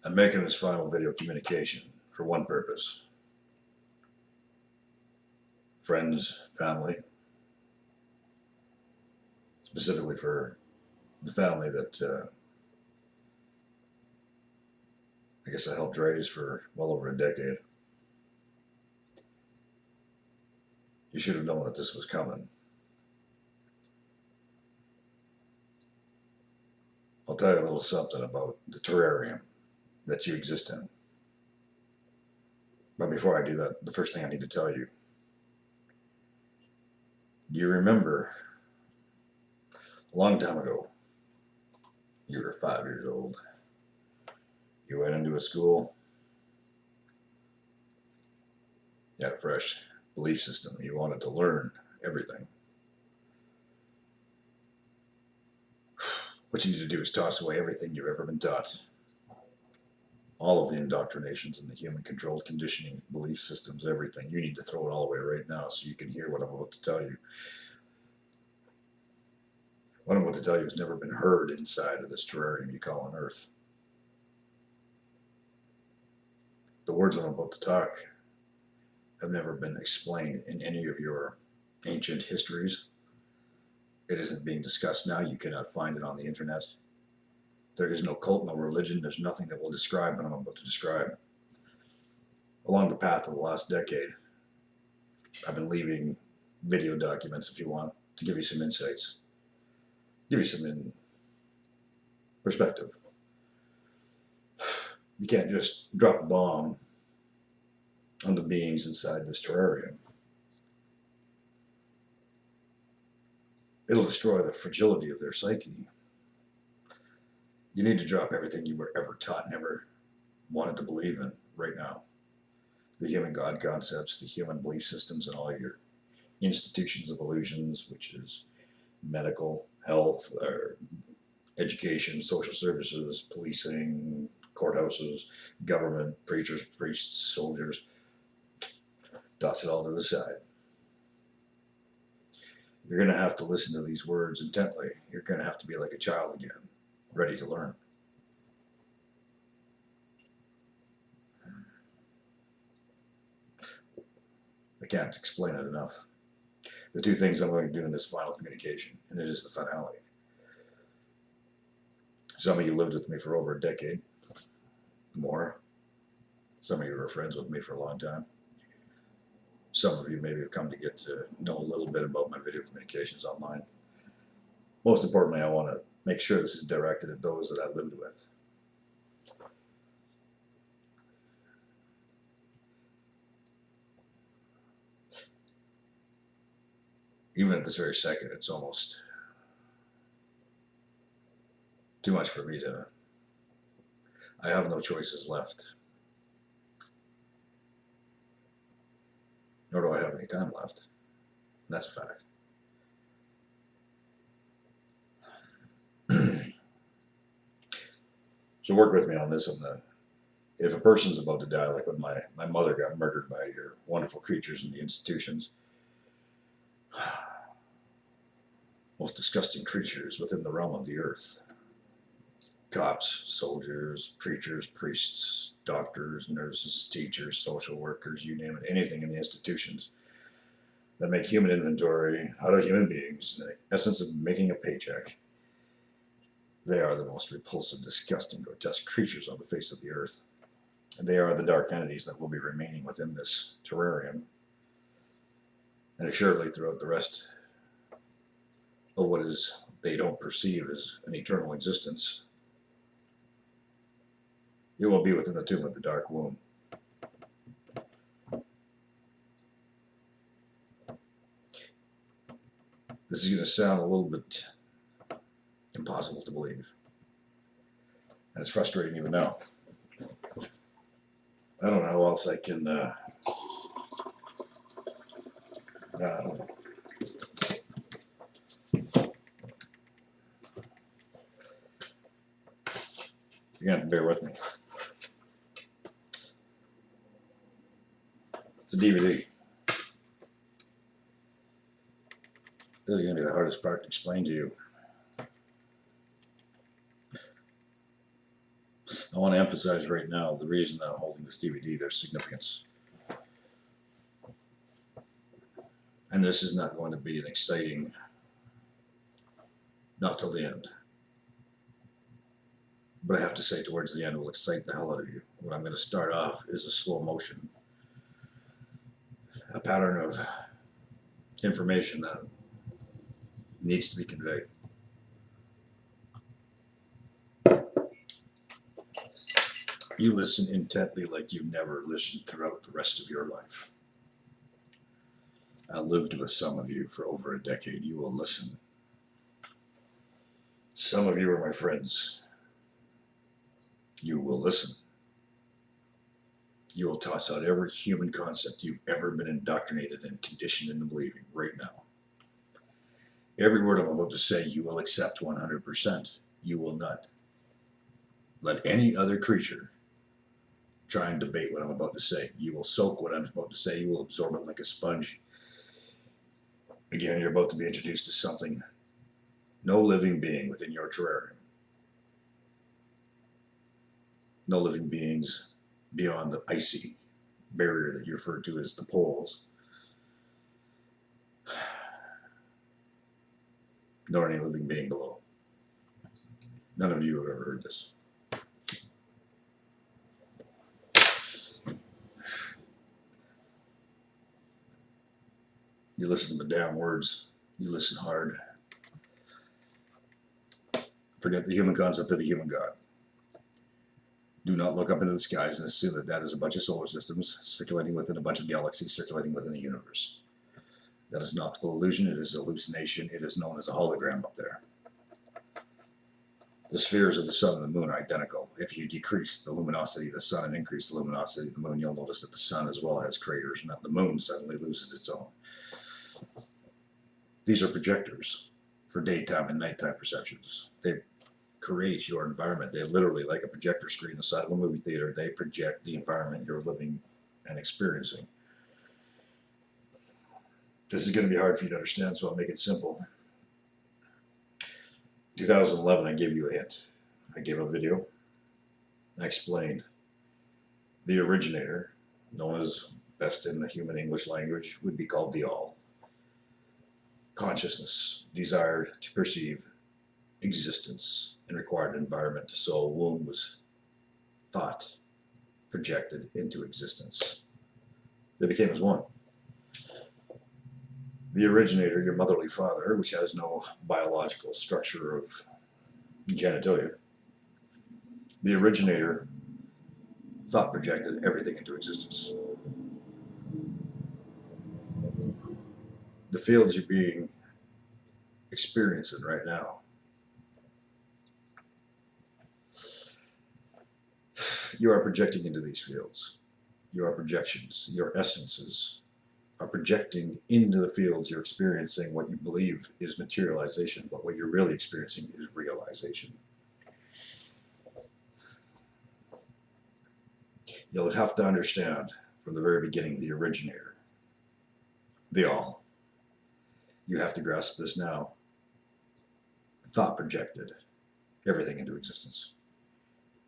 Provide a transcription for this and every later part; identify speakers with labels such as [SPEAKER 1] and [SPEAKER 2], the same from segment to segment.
[SPEAKER 1] I'm making this final video communication for one purpose. Friends, family, specifically for the family that I guess I helped raise for well over a decade. You should have known that this was coming. I'll tell you a little something about the terrarium that you exist in. But before I do that, the first thing I need to tell you, do you remember a long time ago, you were 5 years old, you went into a school, you had a fresh belief system, you wanted to learn everything. What you need to do is toss away everything you've ever been taught. All of the indoctrinations and the human controlled conditioning, belief systems, everything. You need to throw it all away right now so you can hear what I'm about to tell you. What I'm about to tell you has never been heard inside of this terrarium you call an Earth. The words I'm about to talk have never been explained in any of your ancient histories. It isn't being discussed now. You cannot find it on the internet. There is no cult, no religion. There's nothing that will describe what I'm about to describe. Along the path of the last decade, I've been leaving video documents, if you want, to give you some insights, give you some perspective. You can't just drop a bomb on the beings inside this terrarium. It'll destroy the fragility of their psyche. You need to drop everything you were ever taught, never wanted to believe in right now. The human God concepts, the human belief systems, and all your institutions of illusions, which is medical, health, education, social services, policing, courthouses, government, preachers, priests, soldiers. Toss it all to the side. You're going to have to listen to these words intently. You're going to have to be like a child again, ready to learn. I can't explain it enough. The two things I'm going to do in this final communication, and it is the finality. Some of you lived with me for over a decade, more. Some of you were friends with me for a long time. Some of you maybe have come to get to know a little bit about my video communications online. Most importantly, I want to make sure this is directed at those that I lived with. Even at this very second, it's almost too much for me to... I have no choices left. Nor do I have any time left. And that's a fact. So work with me on this. If a person's about to die, like when my mother got murdered by your wonderful creatures in the institutions, most disgusting creatures within the realm of the earth. Cops, soldiers, preachers, priests, doctors, nurses, teachers, social workers, you name it, anything in the institutions that make human inventory out of human beings, in the essence of making a paycheck. They are the most repulsive, disgusting, grotesque creatures on the face of the earth. And they are the dark entities that will be remaining within this terrarium. And assuredly throughout the rest of what is they don't perceive as an eternal existence, it will be within the tomb of the dark womb. This is going to sound a little bit impossible to believe. And it's frustrating even now. I don't know how else I can... I don't know. You're going to have to bear with me. It's a DVD. This is going to be the hardest part to explain to you. I want to emphasize right now the reason that I'm holding this DVD, there's significance. And this is not going to be an exciting, not till the end. But I have to say, towards the end, will excite the hell out of you. What I'm going to start off is a slow motion, a pattern of information that needs to be conveyed. You listen intently like you've never listened throughout the rest of your life. I lived with some of you for over a decade. You will listen. Some of you are my friends. You will listen. You will toss out every human concept you've ever been indoctrinated and conditioned into believing right now. Every word I'm about to say, you will accept 100%. You will not let any other creature try and debate what I'm about to say. You will soak what I'm about to say. You will absorb it like a sponge. Again, you're about to be introduced to something, no living being within your terrarium. No living beings beyond the icy barrier that you refer to as the poles. Nor any living being below. None of you have ever heard this. You listen to the damn words. You listen hard. Forget the human concept of a human God. Do not look up into the skies and assume that that is a bunch of solar systems circulating within a bunch of galaxies circulating within a universe. That is an optical illusion. It is a hallucination. It is known as a hologram up there. The spheres of the sun and the moon are identical. If you decrease the luminosity of the sun and increase the luminosity of the moon, you'll notice that the sun as well has craters and that the moon suddenly loses its own. These are projectors for daytime and nighttime perceptions. They create your environment. They literally, like a projector screen inside of a movie theater, they project the environment you're living and experiencing. This is going to be hard for you to understand, so I'll make it simple. 2011, I gave you a hint. I gave a video. I explained the originator, known as best in the human English language, would be called the all. Consciousness, desired to perceive existence and required environment. So a womb was thought projected into existence. They became as one. The originator, your motherly father, which has no biological structure of genitalia, the originator thought projected everything into existence. The fields you're being experiencing right now, you are projecting into these fields. Your projections, your essences are projecting into the fields you're experiencing what you believe is materialization, but what you're really experiencing is realization. You'll have to understand from the very beginning the originator, the all. You have to grasp this now. Thought projected everything into existence.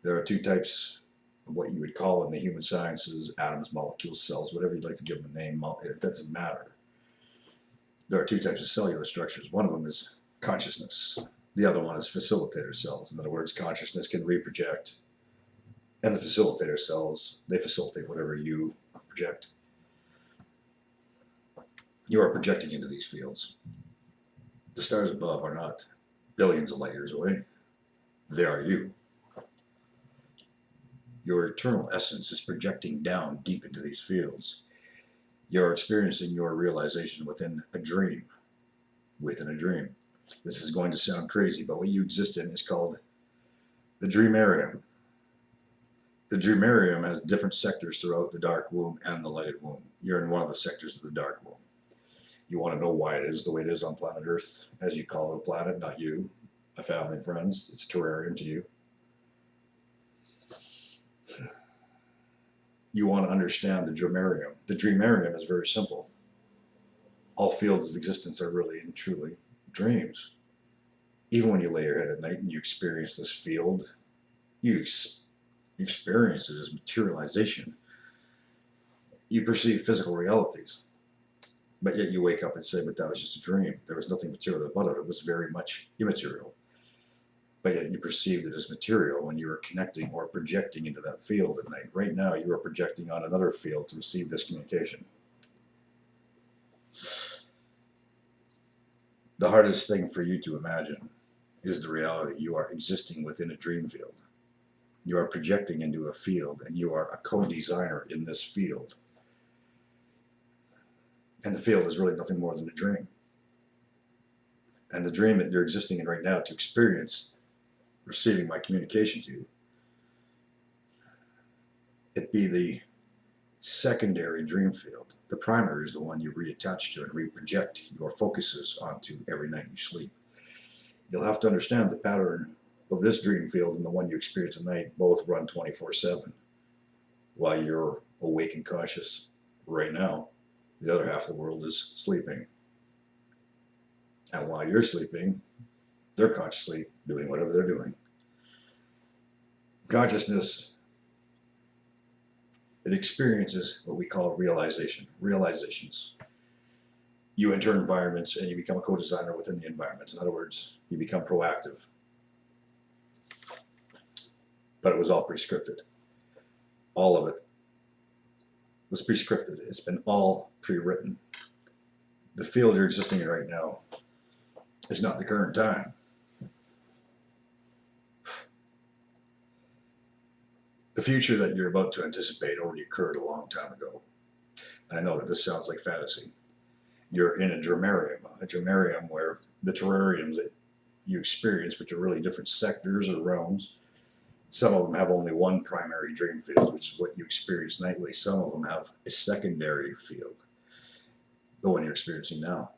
[SPEAKER 1] There are two types of what you would call in the human sciences, atoms, molecules, cells, whatever you'd like to give them a name, it doesn't matter. There are two types of cellular structures. One of them is consciousness. The other one is facilitator cells. In other words, consciousness can reproject, and the facilitator cells, they facilitate whatever you project. You are projecting into these fields. The stars above are not billions of light years away. They are you. Your eternal essence is projecting down deep into these fields. You're experiencing your realization within a dream. Within a dream. This is going to sound crazy, but what you exist in is called the Dreamarium. The Dreamarium has different sectors throughout the dark womb and the lighted womb. You're in one of the sectors of the dark womb. You want to know why it is the way it is on planet Earth, as you call it a planet, not you, a family and friends. It's a terrarium to you. You want to understand the Dreamarium. The Dreamarium is very simple. All fields of existence are really and truly dreams. Even when you lay your head at night and you experience this field, you experience it as materialization. You perceive physical realities, but yet you wake up and say, but that was just a dream. There was nothing material about it. It was very much immaterial. But yet you perceived it as material when you were connecting or projecting into that field at night. Right now, you are projecting on another field to receive this communication. The hardest thing for you to imagine is the reality. You are existing within a dream field. You are projecting into a field, and you are a co-designer in this field. And the field is really nothing more than a dream. And the dream that you're existing in right now to experience receiving my communication to you, it be the secondary dream field. The primary is the one you reattach to and reproject your focuses onto every night you sleep. You'll have to understand the pattern of this dream field and the one you experience at night both run 24/7. While you're awake and conscious right now, the other half of the world is sleeping. And while you're sleeping, they're consciously doing whatever they're doing. Consciousness, it experiences what we call realizations. You enter environments and you become a co-designer within the environment. In other words, you become proactive. But it was all prescripted. All of it was prescripted. It's been all pre-written. The field you're existing in right now is not the current time. The future that you're about to anticipate already occurred a long time ago. And I know that this sounds like fantasy. You're in a Dreamarium where the terrariums that you experience, which are really different sectors or realms, some of them have only one primary dream field, which is what you experience nightly. Some of them have a secondary field, the one you're experiencing now.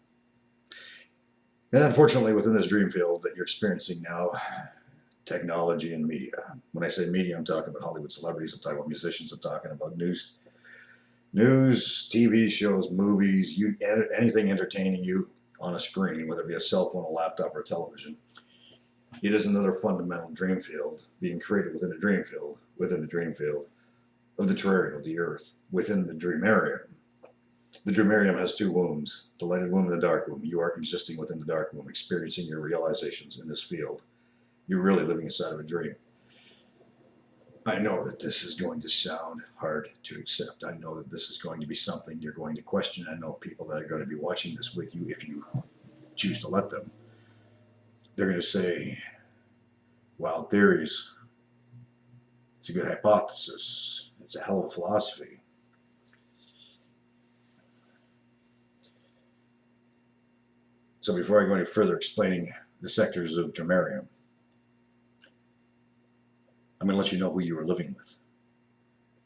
[SPEAKER 1] And unfortunately, within this dream field that you're experiencing now, technology and media. When I say media, I'm talking about Hollywood celebrities, I'm talking about musicians, I'm talking about news, TV shows, movies, anything entertaining you on a screen, whether it be a cell phone, a laptop, or a television. It is another fundamental dream field being created within the dream field of the terrarium of the earth, within the Dreamarium. The Dreamarium has two wombs, the lighted womb and the dark womb. You are existing within the dark womb, experiencing your realizations in this field. You're really living inside of a dream. I know that this is going to sound hard to accept. I know that this is going to be something you're going to question. I know people that are going to be watching this with you, if you choose to let them. They're going to say, wild theories. It's a good hypothesis. It's a hell of a philosophy. So before I go any further explaining the sectors of Dreamarium, I'm going to let you know who you are living with.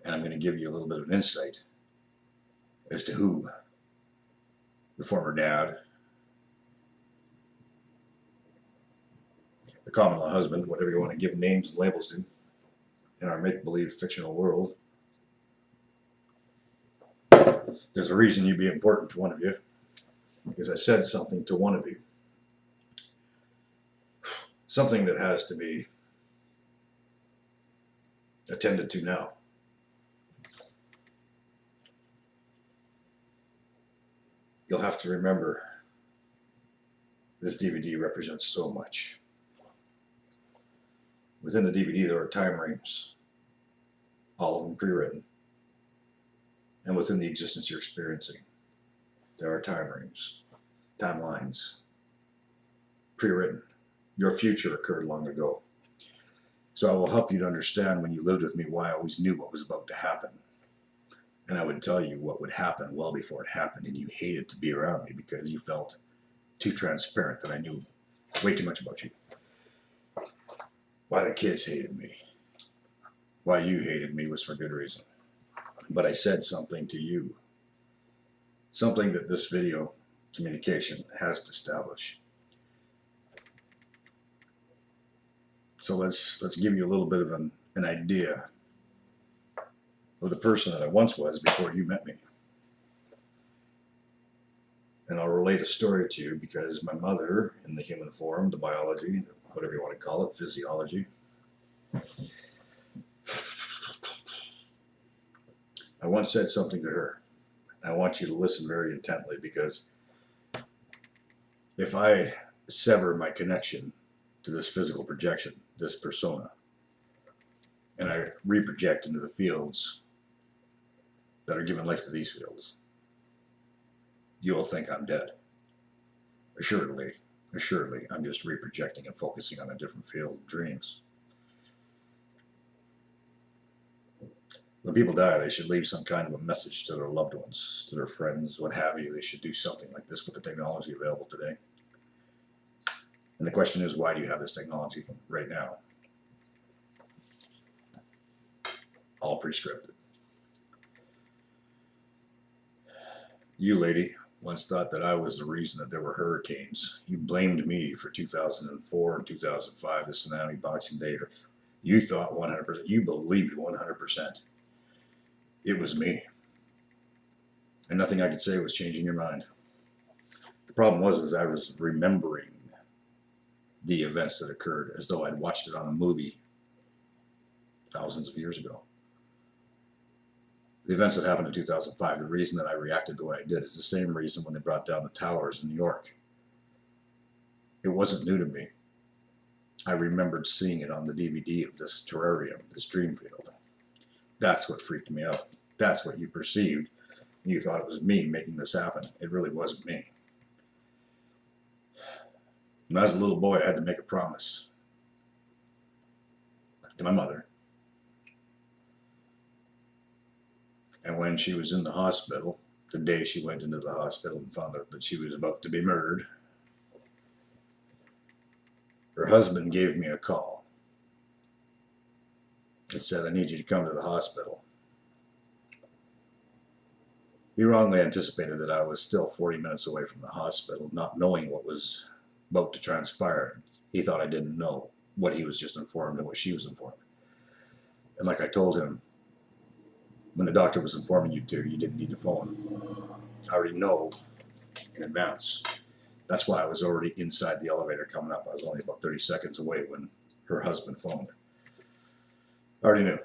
[SPEAKER 1] And I'm going to give you a little bit of an insight as to who the former dad, the common law husband, whatever you want to give names and labels to, in our make-believe fictional world. There's a reason you'd be important to one of you, because I said something to one of you. Something that has to be attended to now. You'll have to remember this DVD represents so much. Within the DVD there are time rings, all of them pre-written. And within the existence you're experiencing, there are time rings, timelines, pre-written. Your future occurred long ago. So I will help you to understand, when you lived with me, why I always knew what was about to happen. And I would tell you what would happen well before it happened, and you hated to be around me because you felt too transparent, that I knew way too much about you. Why the kids hated me, why you hated me, was for good reason. But I said something to you, something that this video communication has to establish. So let's give you a little bit of an idea of the person that I once was before you met me. And I'll relate a story to you, because my mother, in the human form, the biology, whatever you want to call it, physiology, I once said something to her. I want you to listen very intently, because if I sever my connection to this physical projection, this persona, and I reproject into the fields that are giving life to these fields, you will think I'm dead. Assuredly, I'm just reprojecting and focusing on a different field of dreams. When people die, they should leave some kind of a message to their loved ones, to their friends, what have you. They should do something like this with the technology available today. And the question is, why do you have this technology right now? All prescripted. You, lady, once thought that I was the reason that there were hurricanes. You blamed me for 2004 and 2005, the tsunami, Boxing Day. You thought 100%, you believed 100%. It was me. And nothing I could say was changing your mind. The problem was I was remembering the events that occurred as though I'd watched it on a movie thousands of years ago. The events that happened in 2005, the reason that I reacted the way I did is the same reason when they brought down the towers in New York. It wasn't new to me. I remembered seeing it on the DVD of this terrarium, this dream field. That's what freaked me out. That's what you perceived. You thought it was me making this happen. It really wasn't me. When I was a little boy, I had to make a promise to my mother. And when she was in the hospital, the day she went into the hospital and found out that she was about to be murdered, her husband gave me a call. It said, I need you to come to the hospital. He wrongly anticipated that I was still 40 minutes away from the hospital, not knowing what was about to transpire. He thought I didn't know what he was just informed and what she was informed. And like I told him, when the doctor was informing you to, you didn't need to phone. I already know in advance. That's why I was already inside the elevator coming up. I was only about 30 seconds away when her husband phoned. I already knew.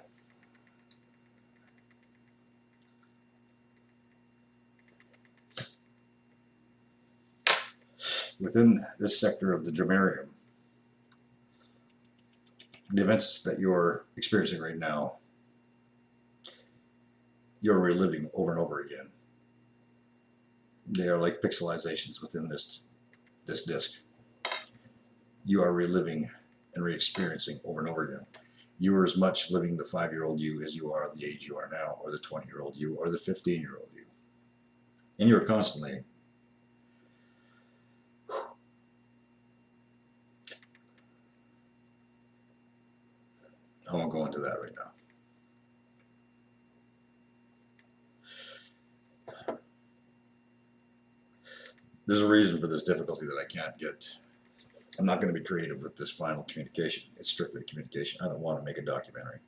[SPEAKER 1] Within this sector of the Dreamarium, the events that you're experiencing right now, you're reliving over and over again. They are like pixelizations within this disc. You are reliving and re-experiencing over and over again. You are as much living the 5-year-old you as you are the age you are now, or the 20-year-old you, or the 15-year-old you. And you're constantly I won't go into that right now. There's a reason for this difficulty that I can't get. I'm not going to be creative with this final communication. It's strictly communication. I don't want to make a documentary.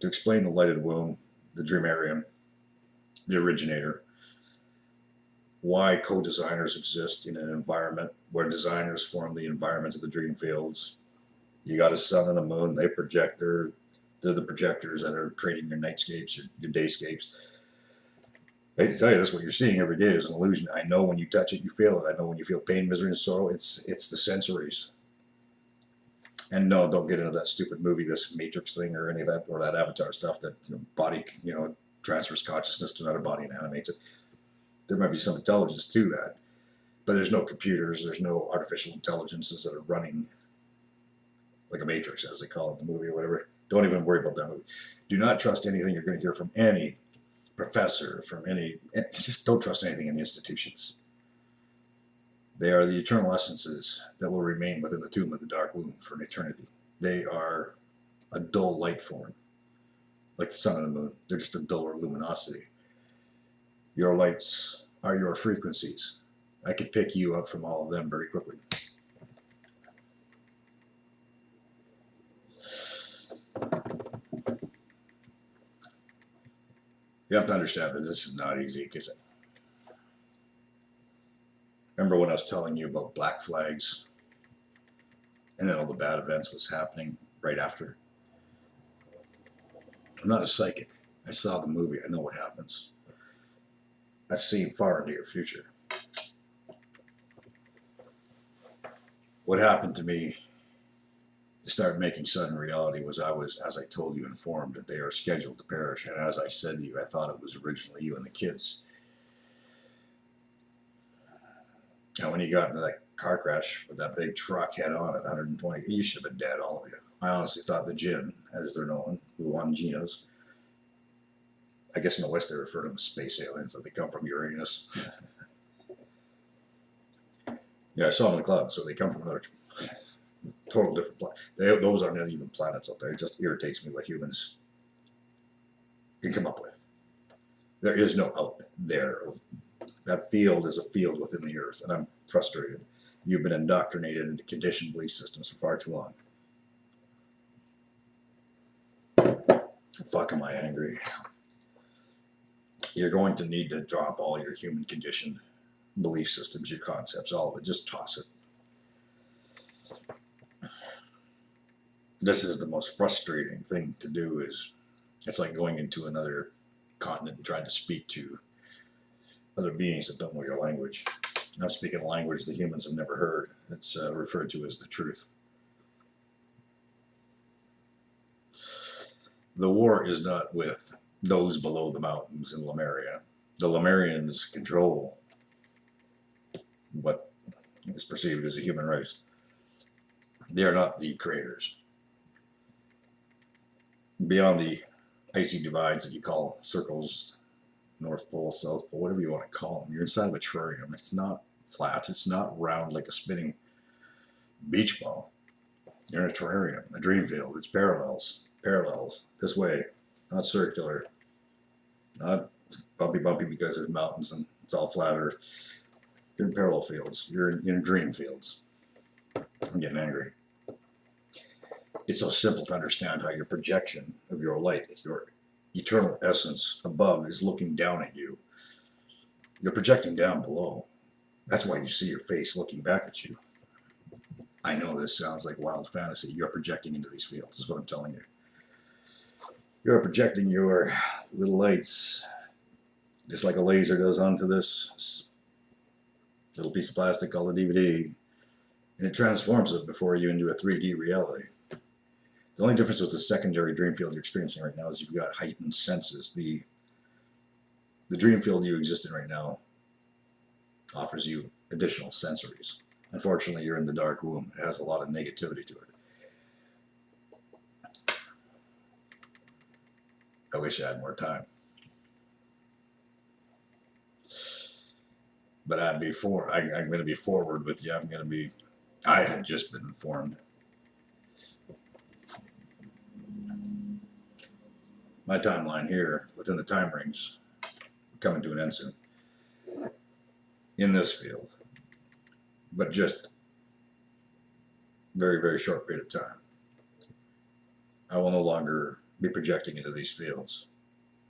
[SPEAKER 1] To explain the lighted womb, the Dreamarium, the originator, why co-designers exist in an environment where designers form the environment of the dream fields. You got a sun and a moon. They project they're the projectors that are creating your nightscapes, your dayscapes. I hate to tell you this, what you're seeing every day is an illusion. I know when you touch it, you feel it. I know when you feel pain, misery, and sorrow, it's the sensories. And no, don't get into that stupid movie, this Matrix thing or any of that, or that Avatar stuff that body, transfers consciousness to another body and animates it. There might be some intelligence to that, but there's no computers, there's no artificial intelligences that are running like a Matrix, as they call it in the movie or whatever. Don't even worry about that movie. Do not trust anything you're going to hear from any professor, just don't trust anything in the institutions. They are the eternal essences that will remain within the tomb of the dark womb for an eternity. They are a dull light form, like the sun and the moon. They're just a duller luminosity. Your lights are your frequencies. I could pick you up from all of them very quickly. You have to understand that this is not easy, because remember when I was telling you about black flags and then all the bad events was happening right after? I'm not a psychic. I saw the movie. I know what happens. I've seen far into your future. What happened to me to start making sudden reality was I was, as I told you, informed that they are scheduled to perish. And as I said to you, I thought it was originally you and the kids. And when you got into that car crash with that big truck head on at 120, you should have been dead, all of you. I honestly thought the Jinn, as they're known, the Wanginos, I guess in the West they refer to them as space aliens, that they come from Uranus. Yeah, I saw them in the clouds, so they come from another total different planet. Those aren't even planets up there. It just irritates me what humans can come up with. There is no out there. That field is a field within the earth, and I'm frustrated. You've been indoctrinated into conditioned belief systems for far too long. Fuck, am I angry? You're going to need to drop all your human conditioned belief systems, your concepts, all of it. Just toss it. This is the most frustrating thing to do. Is it's like going into another continent and trying to speak to other beings that don't know your language. I'm speaking a language that humans have never heard. It's referred to as the truth. The war is not with those below the mountains in Lemuria. The Lemurians control what is perceived as a human race. They are not the creators. Beyond the icy divides that you call circles, North Pole, South Pole, whatever you want to call them, you're inside of a terrarium. It's not flat. It's not round like a spinning beach ball. You're in a terrarium, a dream field. It's parallels. Parallels. This way. Not circular. Not bumpy because there's mountains and it's all flat earth. You're in parallel fields. You're in dream fields. I'm getting angry. It's so simple to understand how your projection of your light, your eternal essence above is looking down at you. You're projecting down below. That's why you see your face looking back at you. I know this sounds like wild fantasy. You're projecting into these fields, is what I'm telling you. You're projecting your little lights, just like a laser does, onto this little piece of plastic called a DVD, and it transforms it before you into a 3D reality. The only difference with the secondary dream field you're experiencing right now is you've got heightened senses. The dream field you exist in right now offers you additional sensories. Unfortunately, you're in the dark womb. It has a lot of negativity to it. I wish I had more time. But I'm going to be forward with you. I had just been informed. My timeline here, within the time rings, coming to an end soon. In this field. But just very, very short period of time. I will no longer be projecting into these fields.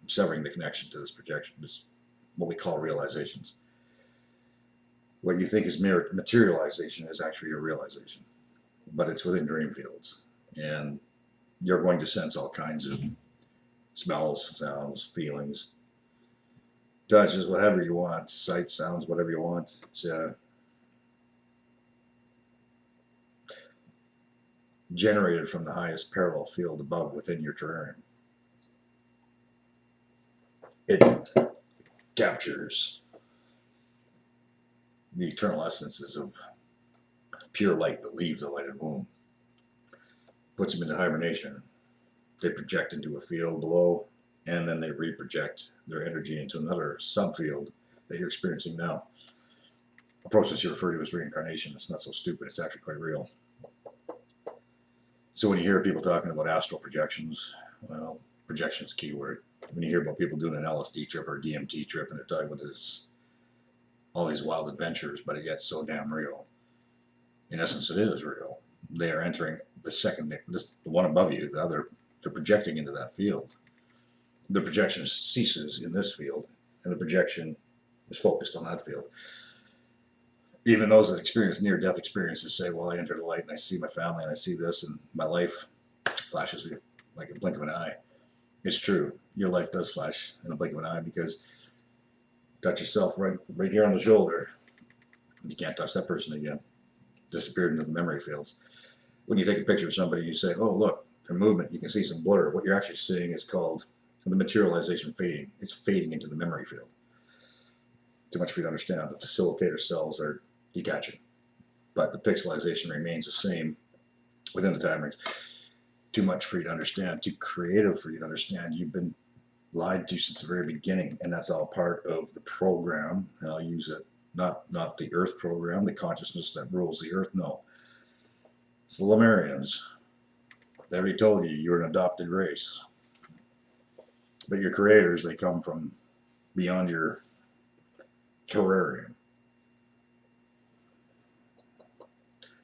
[SPEAKER 1] I'm severing the connection to this projection. This what we call realizations. What you think is materialization is actually a realization. But it's within dream fields. And you're going to sense all kinds of smells, sounds, feelings, touches, whatever you want, sights, sounds, whatever you want. It's generated from the highest parallel field above within your terrarium. It captures the eternal essences of pure light that leave the lighted womb, puts them into hibernation. They project into a field below, and then they reproject their energy into another subfield that you're experiencing now. A process you refer to as reincarnation. It's not so stupid, it's actually quite real. So when you hear people talking about astral projections, well, projection is a key word. When you hear about people doing an LSD trip or a DMT trip and they're talking about this, all these wild adventures, but it gets so damn real. In essence, it is real. They are entering the second, the one above you, the other, they're projecting into that field. The projection ceases in this field, and the projection is focused on that field. Even those that experience near-death experiences say, well, I enter the light and I see my family and I see this, and my life flashes like a blink of an eye. It's true. Your life does flash in a blink of an eye, because touch yourself right here on the shoulder. You can't touch that person again. Disappeared into the memory fields. When you take a picture of somebody, you say, oh, look, the movement, you can see some blur. What you're actually seeing is called the materialization fading. It's fading into the memory field. Too much for you to understand. The facilitator cells are detaching, but the pixelization remains the same within the time rings. Too much for you to understand, too creative for you to understand. You've been lied to since the very beginning, and that's all part of the program. And I'll use it, not the Earth program, the consciousness that rules the Earth. No, it's the Lemurians. They already told you you're an adopted race, but your creators, they come from beyond your terrarium.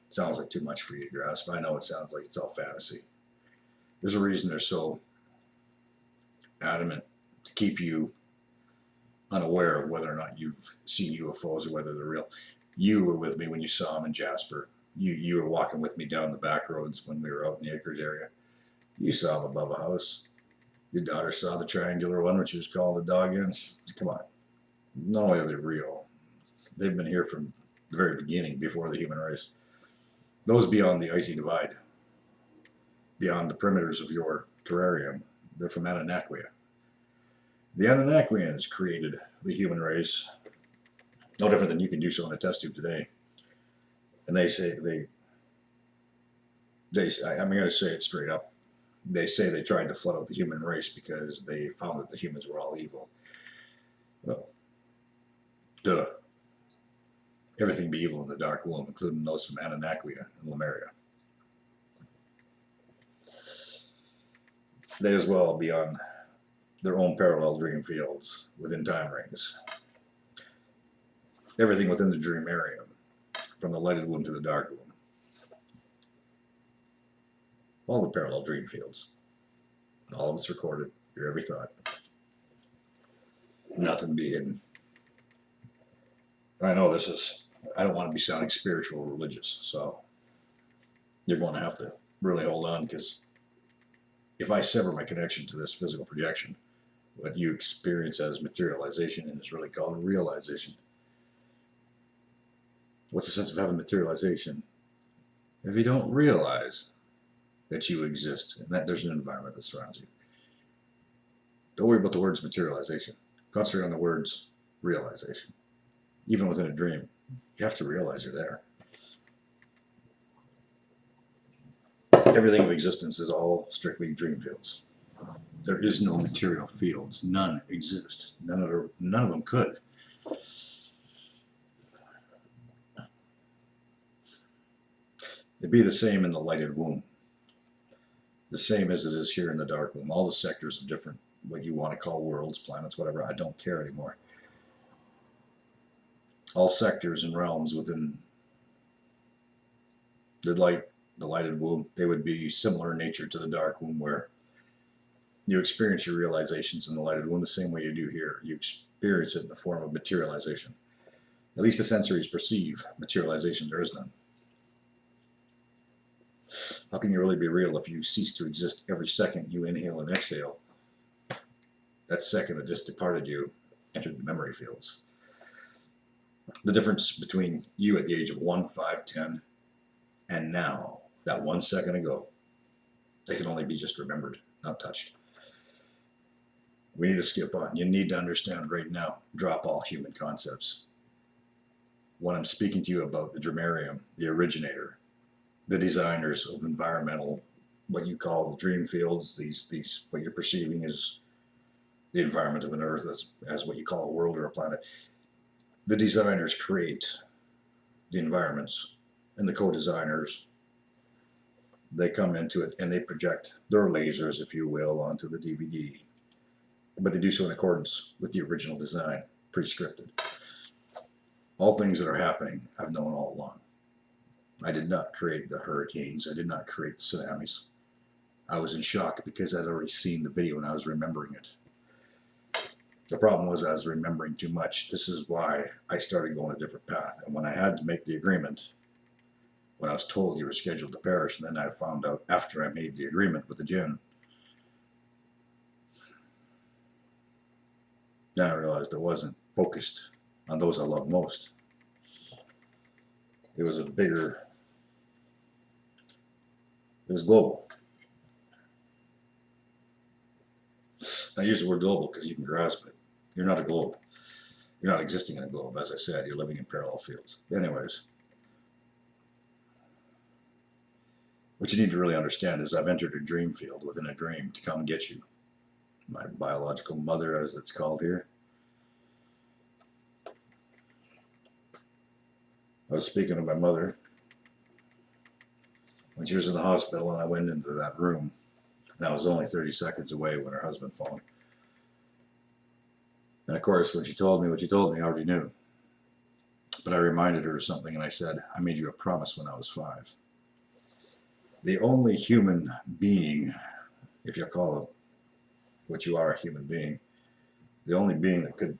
[SPEAKER 1] Sounds like too much for you to grasp. I know it sounds like it's all fantasy. There's a reason they're so adamant to keep you unaware of whether or not you've seen UFOs or whether they're real. You were with me when you saw them in Jasper. You were walking with me down the back roads when we were out in the acreage area. You saw them above a house. Your daughter saw the triangular one, which she was calling the dog ends. Come on. Not only are they real, they've been here from the very beginning, before the human race. Those beyond the icy divide, beyond the perimeters of your terrarium, they're from Ananaquia. The Ananaquians created the human race, no different than you can do so in a test tube today. And they say, I'm going to say it straight up. They say they tried to flood out the human race because they found that the humans were all evil. Well, duh. Everything be evil in the dark womb, including those from Ananaquia and Lemuria. They as well beyond their own parallel dream fields within time rings. Everything within the Dreamarium, from the lighted womb to the dark womb. All the parallel dream fields. All of it's recorded, your every thought. Nothing to be hidden. I know this is, I don't want to be sounding spiritual or religious, so you're going to have to really hold on, because if I sever my connection to this physical projection, what you experience as materialization, and it's really called realization. What's the sense of having materialization if you don't realize that you exist and that there's an environment that surrounds you? Don't worry about the words materialization. Concentrate on the words realization. Even within a dream, you have to realize you're there. Everything of existence is all strictly dream fields. There is no material fields. None exist. None of them could. It'd be the same in the lighted womb. The same as it is here in the dark womb. All the sectors of different, what you want to call worlds, planets, whatever. I don't care anymore. All sectors and realms within the lighted womb, they would be similar in nature to the dark womb, where you experience your realizations in the lighted womb the same way you do here. You experience it in the form of materialization. At least the sensories perceive materialization. There is none. How can you really be real if you cease to exist every second you inhale and exhale? That second that just departed you entered the memory fields. The difference between you at the age of 1, 5, 10, and now, that 1 second ago, they can only be just remembered, not touched. We need to skip on. You need to understand right now, drop all human concepts. When I'm speaking to you about the Dreamarium, the originator, the designers of environmental, what you call the dream fields, these what you're perceiving as the environment of an earth, as what you call a world or a planet. The designers create the environments, and the co-designers, they come into it and they project their lasers, if you will, onto the DVD. But they do so in accordance with the original design, pre-scripted. All things that are happening I've known all along. I did not create the hurricanes. I did not create the tsunamis. I was in shock because I'd already seen the video and I was remembering it. The problem was I was remembering too much. This is why I started going a different path. And when I had to make the agreement, when I was told you were scheduled to perish, and then I found out after I made the agreement with the jinn, Then I realized I wasn't focused on those I loved most. It was global. I use the word global because you can grasp it. You're not a globe. You're not existing in a globe. As I said, you're living in parallel fields. Anyways, what you need to really understand is I've entered a dream field within a dream to come get you. My biological mother, as it's called here. I was speaking to my mother when she was in the hospital, and I went into that room. And I was only 30 seconds away when her husband phoned. And of course, when she told me what she told me, I already knew. But I reminded her of something, and I said, I made you a promise when I was 5. The only human being, if you call it what you are, a human being, the only being that could,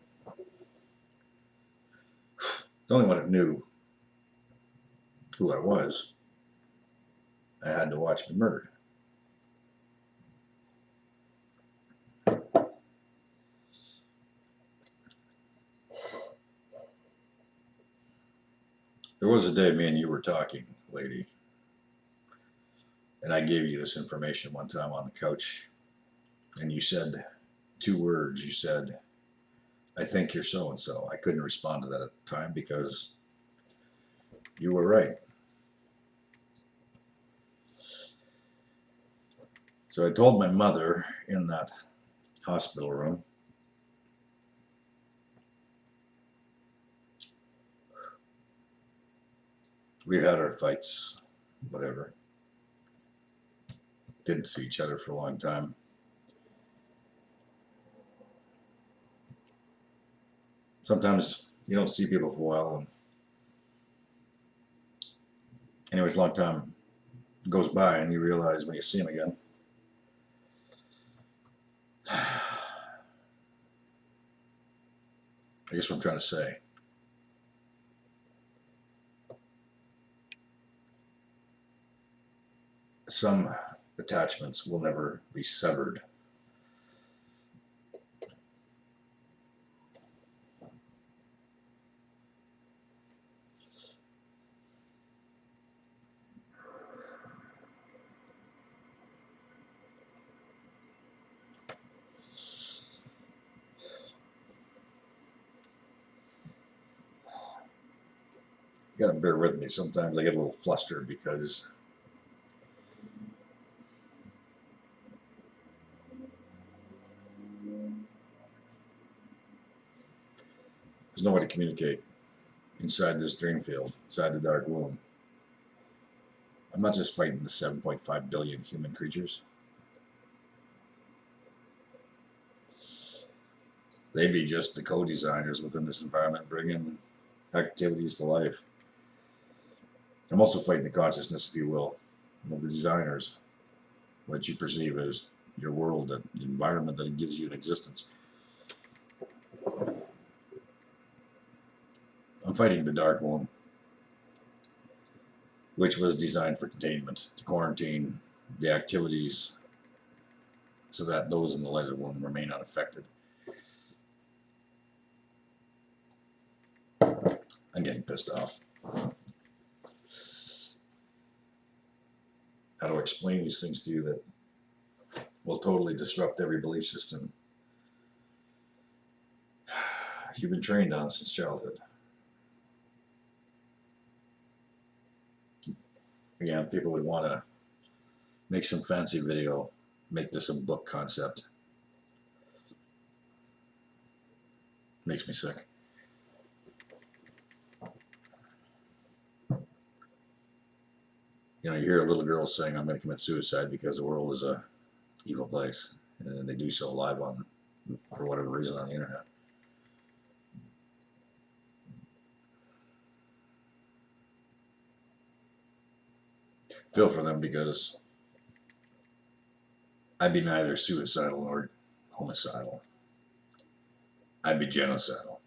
[SPEAKER 1] the only one that knew who I was, I had to watch me murdered. There was a day me and you were talking, lady, and I gave you this information one time on the couch, and you said 2 words. You said, I think you're so-and-so. I couldn't respond to that at the time because you were right. So I told my mother in that hospital room, we had our fights, whatever. Didn't see each other for a long time. Sometimes you don't see people for a while. And anyways, a long time goes by and you realize when you see them again, I guess what I'm trying to say. Some attachments will never be severed. You gotta bear with me. Sometimes I get a little flustered because there's no way to communicate inside this dream field, inside the dark womb. I'm not just fighting the 7.5 billion human creatures. They be just the co-designers within this environment, bringing activities to life. I'm also fighting the consciousness, if you will, of the designers, what you perceive as your world, the environment that gives you an existence. I'm fighting the dark womb, which was designed for containment, to quarantine the activities so that those in the light of the womb remain unaffected. I'm getting pissed off. How to explain these things to you that will totally disrupt every belief system you've been trained on since childhood. Again, people would want to make some fancy video, make this a book concept. Makes me sick. You know, you hear a little girl saying, I'm going to commit suicide because the world is a evil place. And they do so live on, for whatever reason, on the internet. Feel for them because I'd be neither suicidal nor homicidal. I'd be genocidal.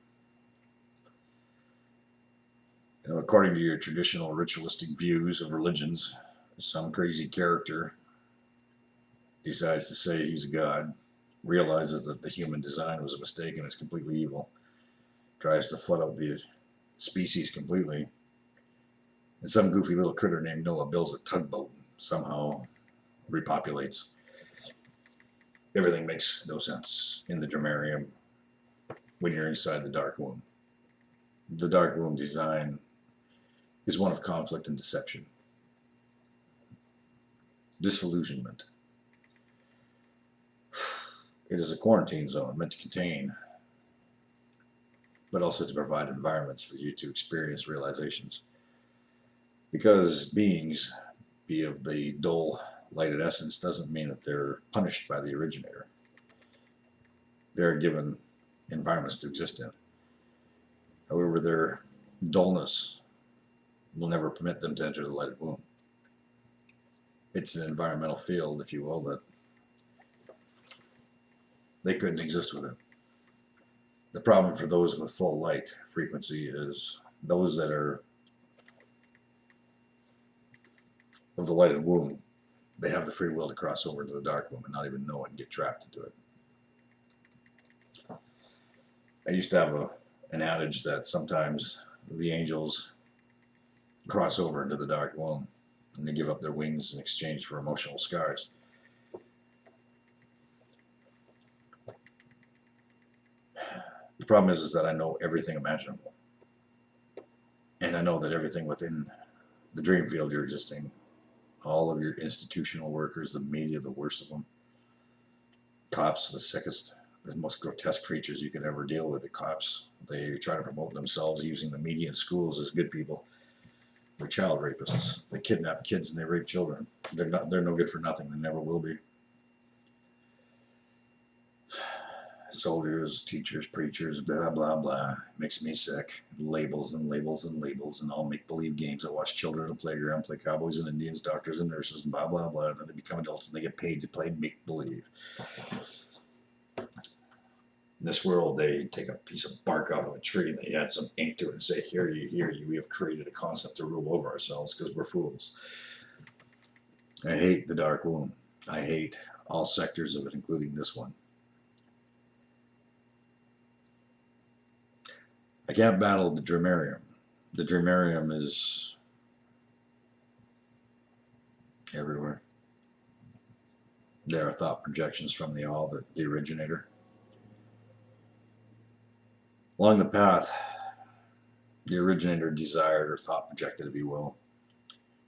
[SPEAKER 1] You know, according to your traditional ritualistic views of religions, some crazy character decides to say he's a god, realizes that the human design was a mistake and it's completely evil, tries to flood out the species completely, and some goofy little critter named Noah builds a tugboat and somehow repopulates. Everything makes no sense in the Dreamarium when you're inside the dark womb. The dark womb design is one of conflict and deception, disillusionment. It is a quarantine zone meant to contain, but also to provide environments for you to experience realizations. Because beings be of the dull, lighted essence doesn't mean that they're punished by the originator. They're given environments to exist in. However, their dullness will never permit them to enter the lighted womb. It's an environmental field, if you will, that they couldn't exist within. The problem for those with full light frequency is those that are of the lighted womb, they have the free will to cross over to the dark womb and not even know it and get trapped into it. I used to have an adage that sometimes the angels cross over into the dark womb and they give up their wings in exchange for emotional scars. The problem is that I know everything imaginable. And I know that everything within the dream field you're existing, all of your institutional workers, the media, the worst of them, cops, the sickest, the most grotesque creatures you can ever deal with, the cops, they try to promote themselves using the media and schools as good people. They're child rapists. They kidnap kids and they rape children. They're no good for nothing. They never will be. Soldiers, teachers, preachers, blah, blah, blah. Makes me sick. Labels and labels and labels and all make-believe games. I watch children at the playground play cowboys and Indians, doctors and nurses, and blah, blah, blah. And then they become adults and they get paid to play make-believe. In this world, they take a piece of bark off of a tree and they add some ink to it and say, here you, we have created a concept to rule over ourselves because we're fools. I hate the dark womb. I hate all sectors of it, including this one. I can't battle the Dreamarium. The Dreamarium is everywhere. There are thought projections from the all, the originator. Along the path, the originator desired or thought projected, if you will,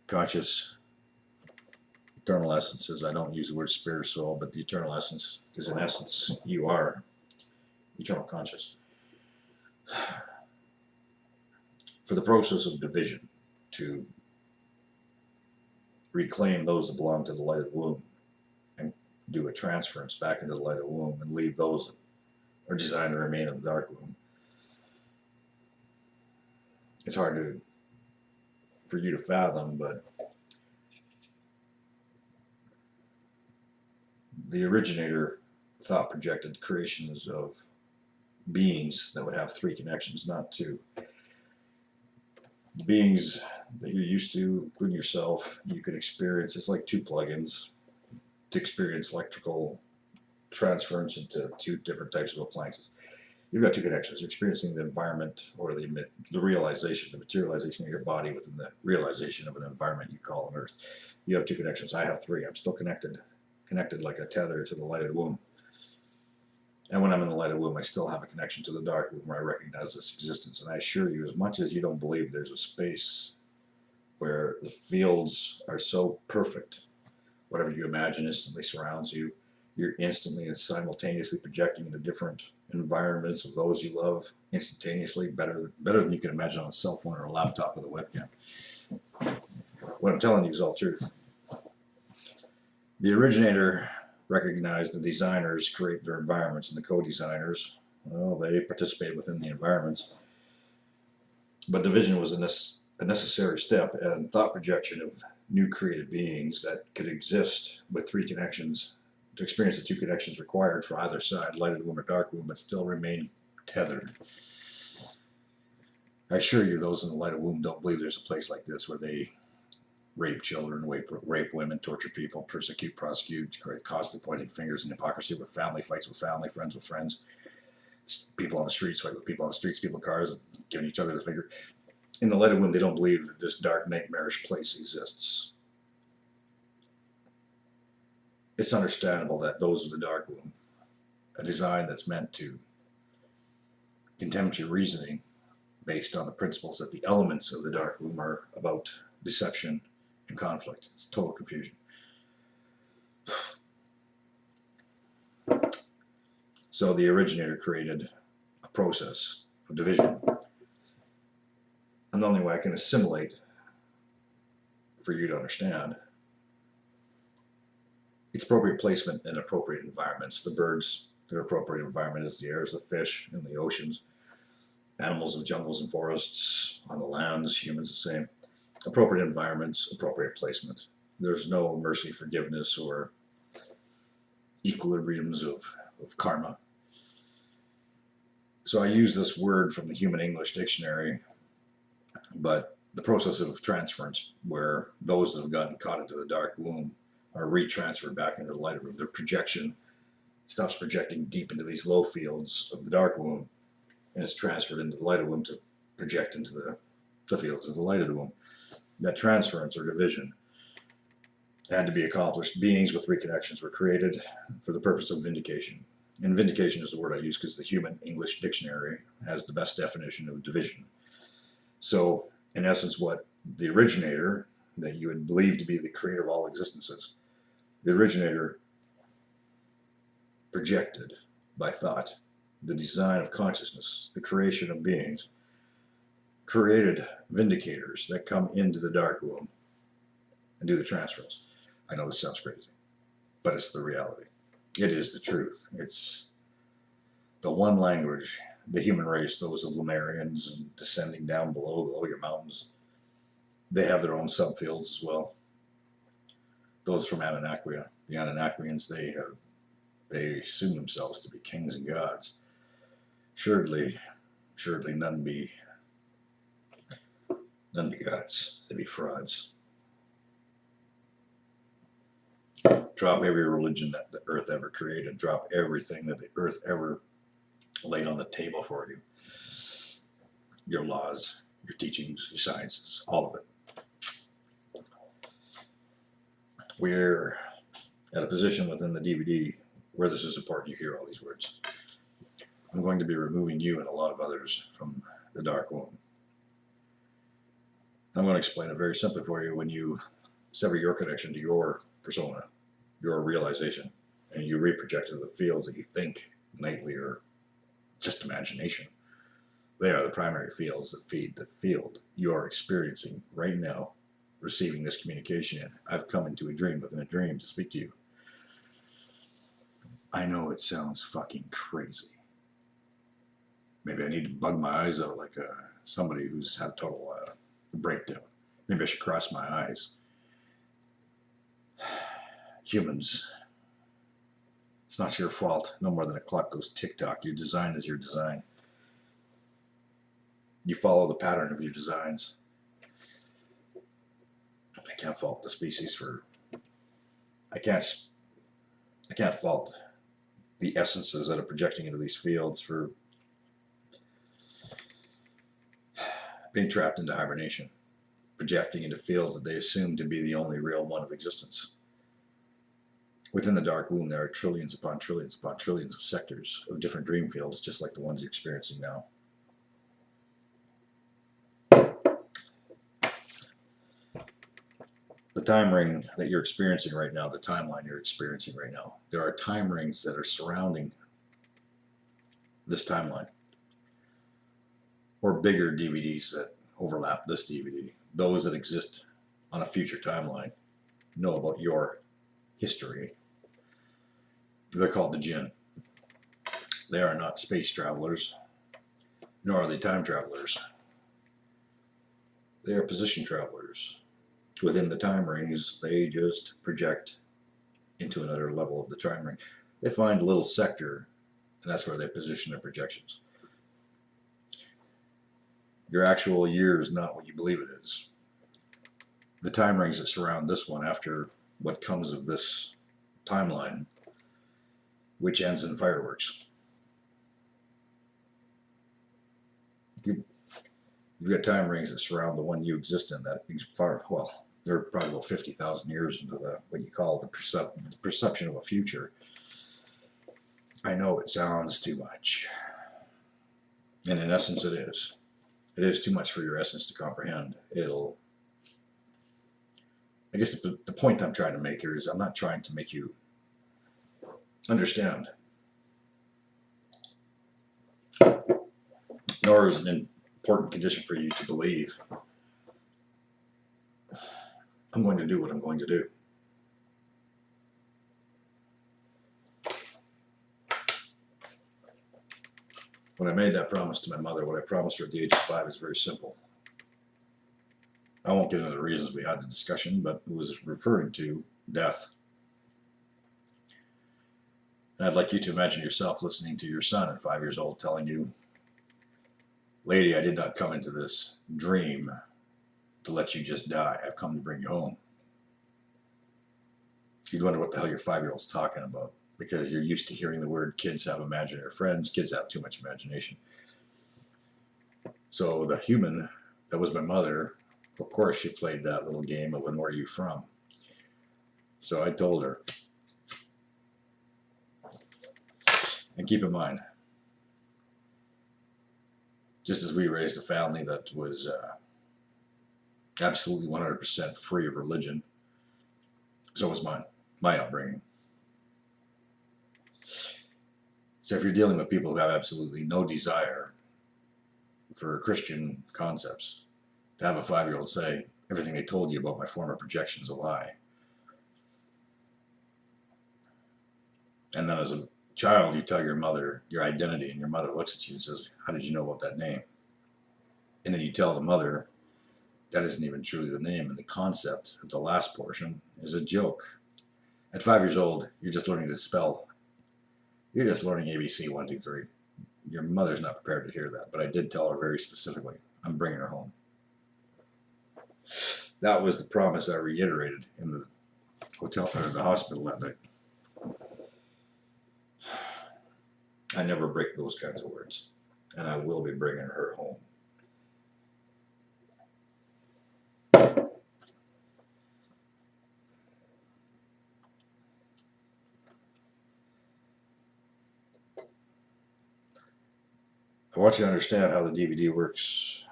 [SPEAKER 1] conscious eternal essences. I don't use the word spirit or soul, but the eternal essence, because in essence, you are eternal conscious. For the process of division, to reclaim those that belong to the lighted womb and do a transference back into the lighted womb and leave those that are designed to remain in the dark womb. It's hard for you to fathom, but the originator thought projected creations of beings that would have three connections, not two. Beings that you're used to, including yourself, you can experience. It's like two plugins to experience electrical transference into two different types of appliances. You've got two connections. You're experiencing the environment or the realization, the materialization of your body within the realization of an environment you call an earth. You have two connections. I have three. I'm still connected like a tether to the lighted womb. And when I'm in the lighted womb, I still have a connection to the dark womb where I recognize this existence. And I assure you, as much as you don't believe there's a space where the fields are so perfect, whatever you imagine instantly surrounds you, you're instantly and simultaneously projecting into different environments of those you love instantaneously, better than you can imagine on a cell phone or a laptop with a webcam. What I'm telling you is all truth. The originator recognized the designers create their environments, and the co-designers, well, they participate within the environments. But division was a necessary step and thought projection of new created beings that could exist with three connections to experience the two connections required for either side, lighted womb or dark womb, but still remain tethered. I assure you, those in the lighted womb don't believe there's a place like this where they rape children, rape women, torture people, persecute, prosecute, constantly pointing fingers and hypocrisy with family, fights with family, friends with friends, people on the streets fight with people on the streets, people in cars giving each other the finger. In the light of womb, they don't believe that this dark, nightmarish place exists. It's understandable that those of the dark womb, a design that's meant to contempt your reasoning based on the principles that the elements of the dark womb are about deception and conflict. It's total confusion. So the originator created a process of division. And the only way I can assimilate for you to understand its appropriate placement in appropriate environments. The birds, their appropriate environment is the airs, the fish in the oceans, animals in jungles and forests, on the lands, humans the same. Appropriate environments, appropriate placement. There's no mercy, forgiveness, or equilibriums of karma. So I use this word from the Human English Dictionary, but the process of transference, where those that have gotten caught into the dark womb are retransferred back into the lighter room. Their projection stops projecting deep into these low fields of the dark womb and is transferred into the lighter womb to project into the fields of the lighter womb. That transference or division had to be accomplished. Beings with reconnections were created for the purpose of vindication. And vindication is the word I use because the Human English Dictionary has the best definition of division. So, in essence, what the originator, that you would believe to be the creator of all existences, the originator projected by thought, the design of consciousness, the creation of beings, created vindicators that come into the dark womb and do the transference. I know this sounds crazy, but it's the reality. It is the truth. It's the one language, the human race, those of Lemurians and descending down below your mountains, they have their own subfields as well. Those from Anunnaki, the Anunnakians, they assume themselves to be kings and gods. Surely none be gods. They be frauds. Drop every religion that the earth ever created. Drop everything that the earth ever laid on the table for you. Your laws, your teachings, your sciences, all of it. We're at a position within the DVD where this is important. You hear all these words. I'm going to be removing you and a lot of others from the dark womb. I'm going to explain it very simply for you. When you sever your connection to your persona, your realization, and you reproject to the fields that you think nightly or just imagination, they are the primary fields that feed the field you're experiencing right now, receiving this communication in. I've come into a dream within a dream to speak to you. I know it sounds fucking crazy. Maybe I need to bug my eyes out like somebody who's had a total breakdown. Maybe I should cross my eyes. Humans, it's not your fault. No more than a clock goes tick-tock. Your design is your design. You follow the pattern of your designs. I can't fault the species for... I can't fault the essences that are projecting into these fields for being trapped into hibernation, projecting into fields that they assume to be the only real one of existence. Within the dark womb, there are trillions upon trillions upon trillions of sectors of different dream fields, just like the ones you're experiencing now. The time ring that you're experiencing right now, the timeline you're experiencing right now, there are time rings that are surrounding this timeline, or bigger DVDs that overlap this DVD. Those that exist on a future timeline know about your history. They're called the Jinn. They are not space travelers, nor are they time travelers. They are position travelers. Within the time rings, they just project into another level of the time ring. They find a little sector, and that's where they position their projections. Your actual year is not what you believe it is. the time rings that surround this one after what comes of this timeline, which ends in fireworks. You've got time rings that surround the one you exist in that far, well, they're probably about 50,000 years into the what you call the perception of a future. I know it sounds too much, and in essence it is. It is too much for your essence to comprehend. I guess the point I'm trying to make here is I'm not trying to make you understand, nor is it an important condition for you to believe. I'm going to do what I'm going to do. When I made that promise to my mother, what I promised her at the age of 5 is very simple. I won't get into the reasons we had the discussion, but it was referring to death. And I'd like you to imagine yourself listening to your son at 5 years old telling you, "Lady, I did not come into this dream to let you just die. I've come to bring you home." You'd wonder what the hell your 5-year-old's talking about, because you're used to hearing the word kids have imaginary friends, kids have too much imagination. So the human that was my mother, of course she played that little game of, "And where are you from?" So I told her. And keep in mind, just as we raised a family that was absolutely 100% free of religion, so was mine, my upbringing. So if you're dealing with people who have absolutely no desire for Christian concepts, to have a 5-year-old say, "Everything they told you about my former projection is a lie," and then as a child you tell your mother your identity, and your mother looks at you and says, "How did you know about that name?" And then you tell the mother that isn't even truly the name, and the concept of the last portion is a joke. At 5 years old, you're just learning to spell. You're just learning ABC 1, 2, 3. Your mother's not prepared to hear that, but I did tell her very specifically, I'm bringing her home. That was the promise I reiterated in the hotel or the hospital that night. I never break those kinds of words, and I will be bringing her home. I want you to understand how the DVD works.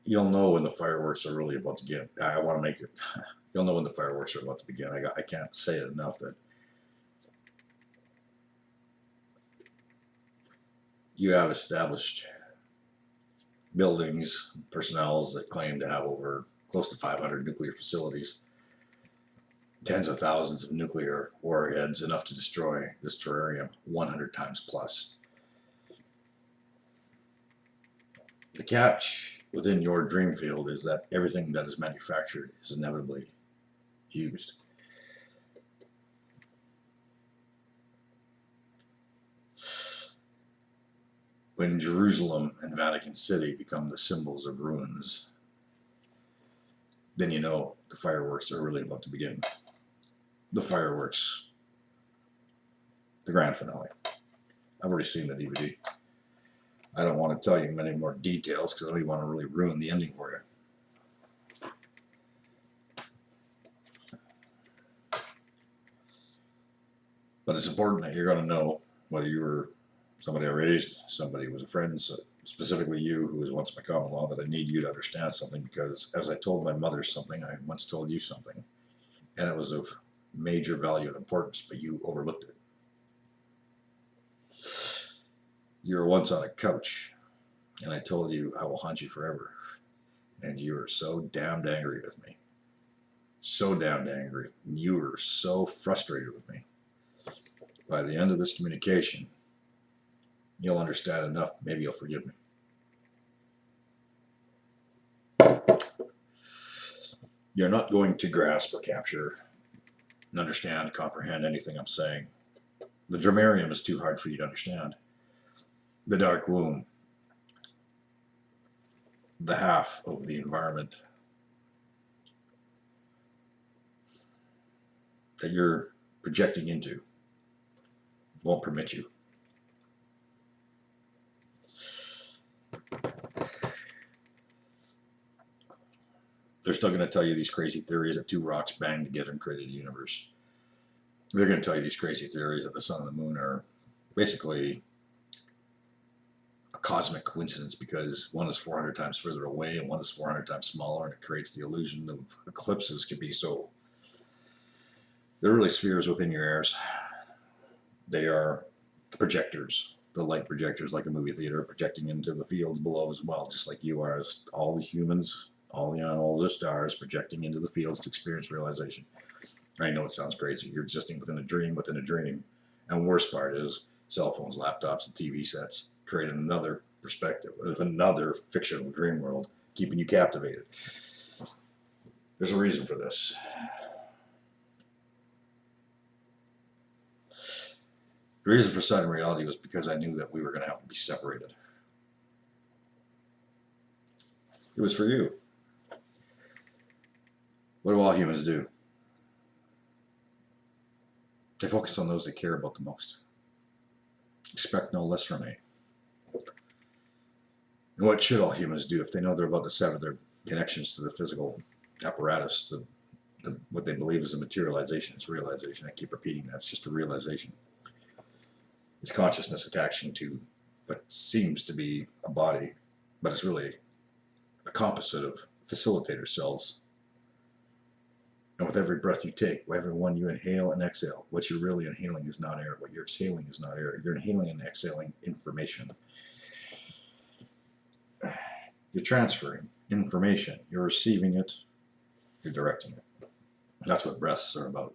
[SPEAKER 1] You'll know when the fireworks are really about to begin. I want to make it. You'll know when the fireworks are about to begin. I can't say it enough that you have established buildings, personnels that claim to have over close to 500 nuclear facilities, tens of thousands of nuclear warheads, enough to destroy this terrarium 100 times plus. The catch within your dream field is that everything that is manufactured is inevitably used. When Jerusalem and Vatican City become the symbols of ruins, then you know the fireworks are really about to begin. The fireworks, the grand finale. I've already seen the DVD. I don't want to tell you many more details because I don't even want to really ruin the ending for you. But it's important that you're going to know whether you were somebody I raised, somebody who was a friend, so specifically you, who was once my common law, that I need you to understand something, because as I told my mother something, I once told you something, and it was of major value and importance, but you overlooked it. You were once on a couch, and I told you I will haunt you forever, and you were so damned angry with me. So damned angry. You were so frustrated with me. By the end of this communication, you'll understand enough, maybe you'll forgive me. You're not going to grasp or capture and understand, comprehend anything I'm saying. The Dreamarium is too hard for you to understand. The dark womb the half of the environment that you're projecting into won't permit you. They're still going to tell you these crazy theories that two rocks banged together and created a universe. They're going to tell you these crazy theories that the sun and the moon are basically a cosmic coincidence because one is 400 times further away and one is 400 times smaller, and it creates the illusion of eclipses can be so. They're really spheres within your ears. They are projectors, the light projectors, like a movie theater, projecting into the fields below as well, just like you are, as all the humans, all the animals, the stars, projecting into the fields to experience realization. I know it sounds crazy. You're existing within a dream within a dream. And worst part is cell phones, laptops, and TV sets create another perspective of another fictional dream world, keeping you captivated. There's a reason for this. The reason for sudden reality was because I knew that we were going to have to be separated. It was for you. What do all humans do? They focus on those they care about the most. Expect no less from me. And what should all humans do if they know they're about to sever their connections to the physical apparatus, what they believe is a materialization? It's realization. I keep repeating that. It's just a realization. It's consciousness attaching to what seems to be a body, but it's really a composite of facilitator cells. And with every breath you take, with every one you inhale and exhale, what you're really inhaling is not air. What you're exhaling is not air. You're inhaling and exhaling information. You're transferring information. You're receiving it. You're directing it. That's what breaths are about.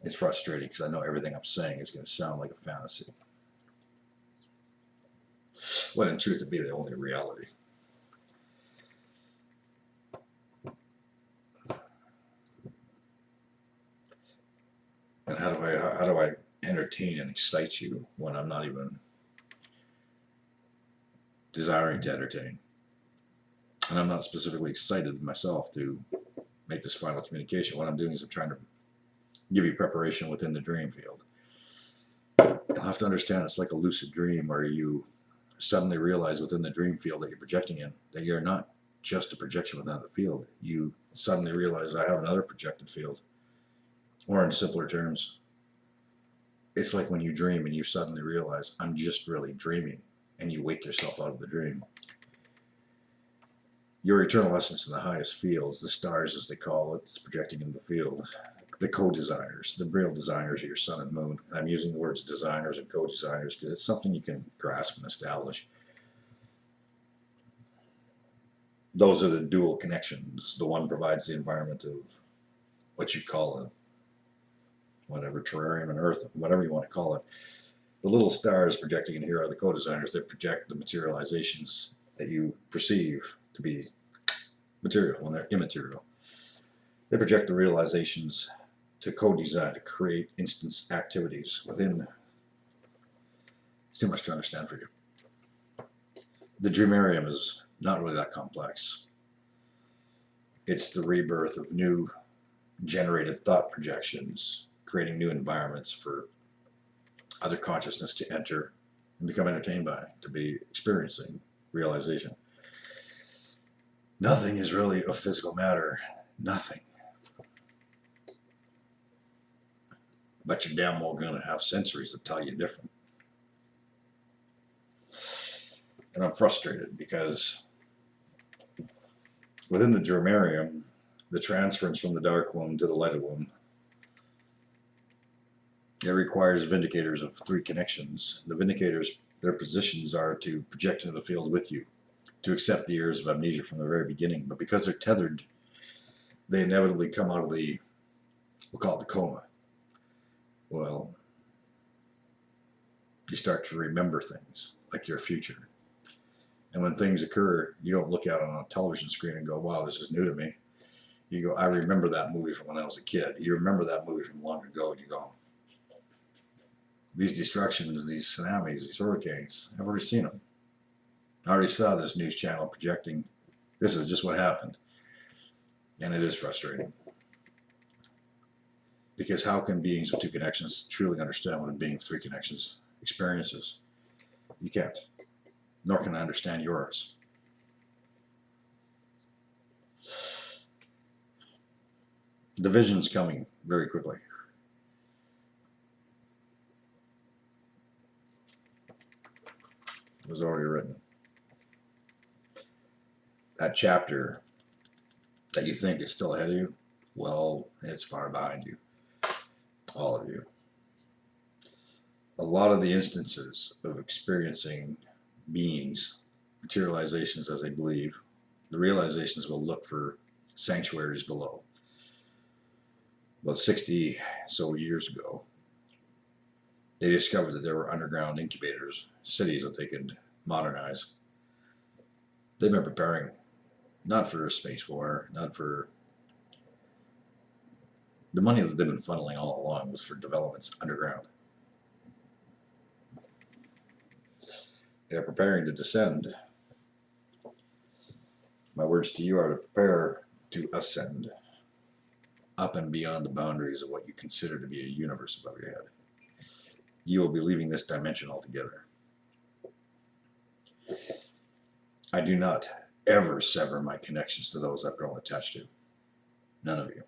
[SPEAKER 1] It's frustrating because I know everything I'm saying is going to sound like a fantasy. When in truth, it'd be the only reality. And how do I entertain and excite you when I'm not even desiring to entertain? And I'm not specifically excited myself to make this final communication. What I'm doing is I'm trying to give you preparation within the dream field. You'll have to understand it's like a lucid dream where you suddenly realize within the dream field that you're projecting in that you're not just a projection within the field. You suddenly realize I have another projected field. Or in simpler terms, it's like when you dream and you suddenly realize I'm just really dreaming, and you wake yourself out of the dream. Your eternal essence in the highest fields, the stars as they call it, is projecting into the field. The co-designers, the real designers of your sun and moon. And I'm using the words designers and co-designers because it's something you can grasp and establish. Those are the dual connections. The one provides the environment of what you call a whatever, terrarium and earth, whatever you want to call it. The little stars projecting in here are the co-designers that project the materializations that you perceive to be material when they're immaterial. They project the realizations to co-design, to create instance activities within. It's too much to understand for you. The Dreamarium is not really that complex. It's the rebirth of new generated thought projections, creating new environments for other consciousness to enter and become entertained by, to be experiencing realization. Nothing is really a physical matter. Nothing. But you're damn well going to have sensories that tell you different. And I'm frustrated because within the Dreamarium, the transference from the dark womb to the lighted womb, it requires vindicators of three connections. The vindicators, their positions are to project into the field with you, to accept the years of amnesia from the very beginning. But because they're tethered, they inevitably come out of the, we'll call it the coma. Well, you start to remember things like your future. And when things occur, you don't look at it on a television screen and go, wow, this is new to me. You go, I remember that movie from when I was a kid. You remember that movie from long ago, and you go, These destructions, these tsunamis, these hurricanes, I've already seen them. I already saw this news channel projecting, this is just what happened. And it is frustrating. Because how can beings with two connections truly understand what a being with three connections experiences? You can't. Nor can I understand yours. The vision's coming very quickly. It was already written. That chapter that you think is still ahead of you, well, it's far behind you. All of you. A lot of the instances of experiencing beings, materializations as they believe, the realizations will look for sanctuaries below. About 60 so years ago, they discovered that there were underground incubators, cities that they could modernize. They've been preparing, not for a space war, not for the money that they've been funneling all along was for developments underground. They're preparing to descend. My words to you are to prepare to ascend up and beyond the boundaries of what you consider to be a universe above your head. You will be leaving this dimension altogether. I do not ever sever my connections to those I've grown attached to. None of you.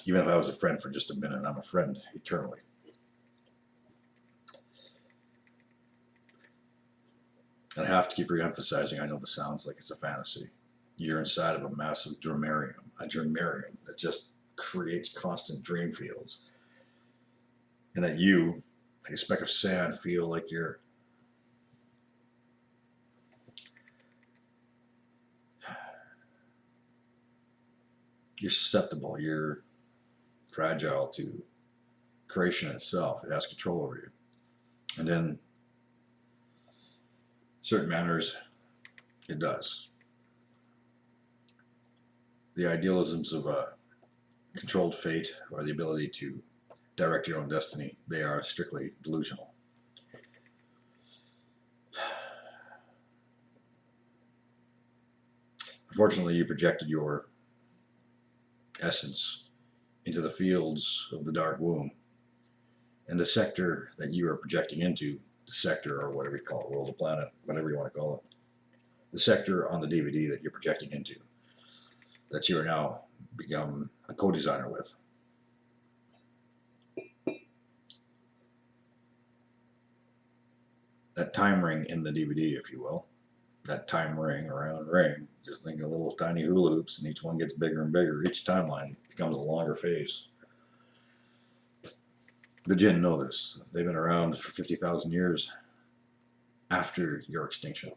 [SPEAKER 1] Even if I was a friend for just a minute, I'm a friend eternally. And I have to keep re-emphasizing, I know this sounds like it's a fantasy. You're inside of a massive Dreamarium, a Dreamarium that just creates constant dream fields. And that you, like a speck of sand, feel like you're susceptible, you're fragile to creation itself. It has control over you. And in certain manners, it does. The idealisms of a controlled fate or the ability to direct your own destiny, they are strictly delusional. Unfortunately, you projected your essence into the fields of the dark womb. And the sector that you are projecting into, the sector or whatever you call it, world or planet, whatever you want to call it, the sector on the DVD that you're projecting into, that you are now become a co-designer with. That time ring in the DVD, if you will, that time ring, around ring, just think of little tiny hula hoops, and each one gets bigger and bigger. Each timeline becomes a longer phase. The jinn know this. They've been around for 50,000 years after your extinction.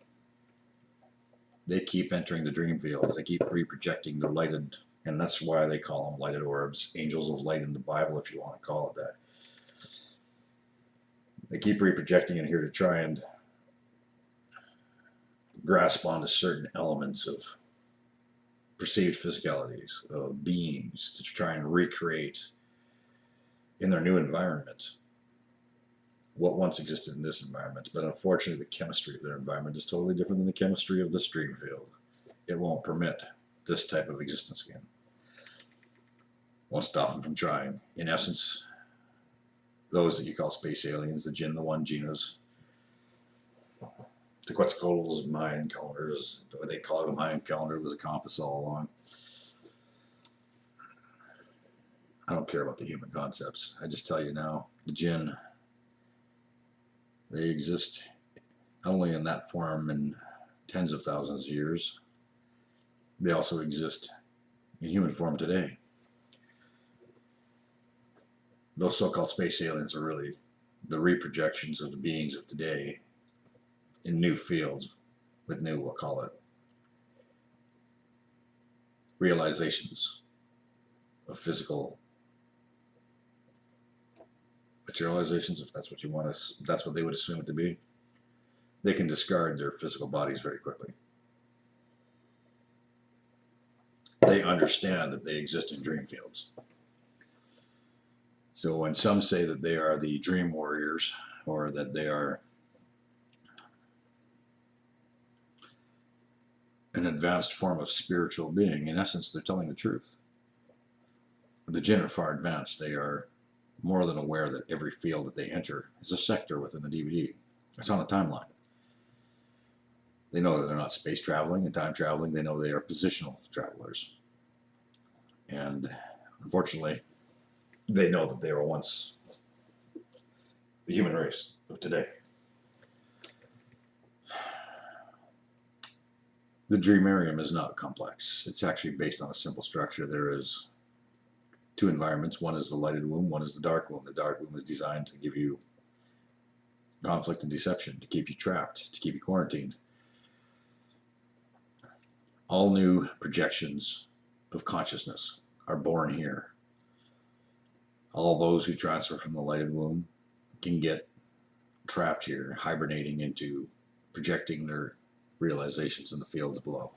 [SPEAKER 1] They keep entering the dream fields. They keep reprojecting the lighted, and that's why they call them lighted orbs, angels of light in the Bible, if you want to call it that. They keep reprojecting in here to try and grasp onto certain elements of perceived physicalities, of beings, to try and recreate in their new environment what once existed in this environment. But unfortunately, the chemistry of their environment is totally different than the chemistry of this dream field. It won't permit this type of existence again. Won't stop them from trying. In essence, those that you call space aliens, the jinn, the one Genos, the Quetzalcoatl's Mayan calendars, what they call it a Mayan calendar, was a compass all along. I don't care about the human concepts. I just tell you now, the jinn, they exist only in that form in tens of thousands of years. They also exist in human form today. Those so-called space aliens are really the reprojections of the beings of today in new fields with new, we'll call it, realizations of physical materializations, if that's what you want to, that's what they would assume it to be. They can discard their physical bodies very quickly. They understand that they exist in dream fields. So when some say that they are the dream warriors, or that they are an advanced form of spiritual being, in essence, they're telling the truth. The jinn are far advanced. They are more than aware that every field that they enter is a sector within the DVD. It's on a timeline. They know that they're not space traveling and time traveling. They know they are positional travelers. And unfortunately, they know that they were once the human race of today. The Dreamarium is not complex. It's actually based on a simple structure. There is two environments. One is the lighted womb, one is the dark womb. The dark womb is designed to give you conflict and deception, to keep you trapped, to keep you quarantined. All new projections of consciousness are born here. All those who transfer from the lighted womb can get trapped here, hibernating into projecting their realizations in the fields below.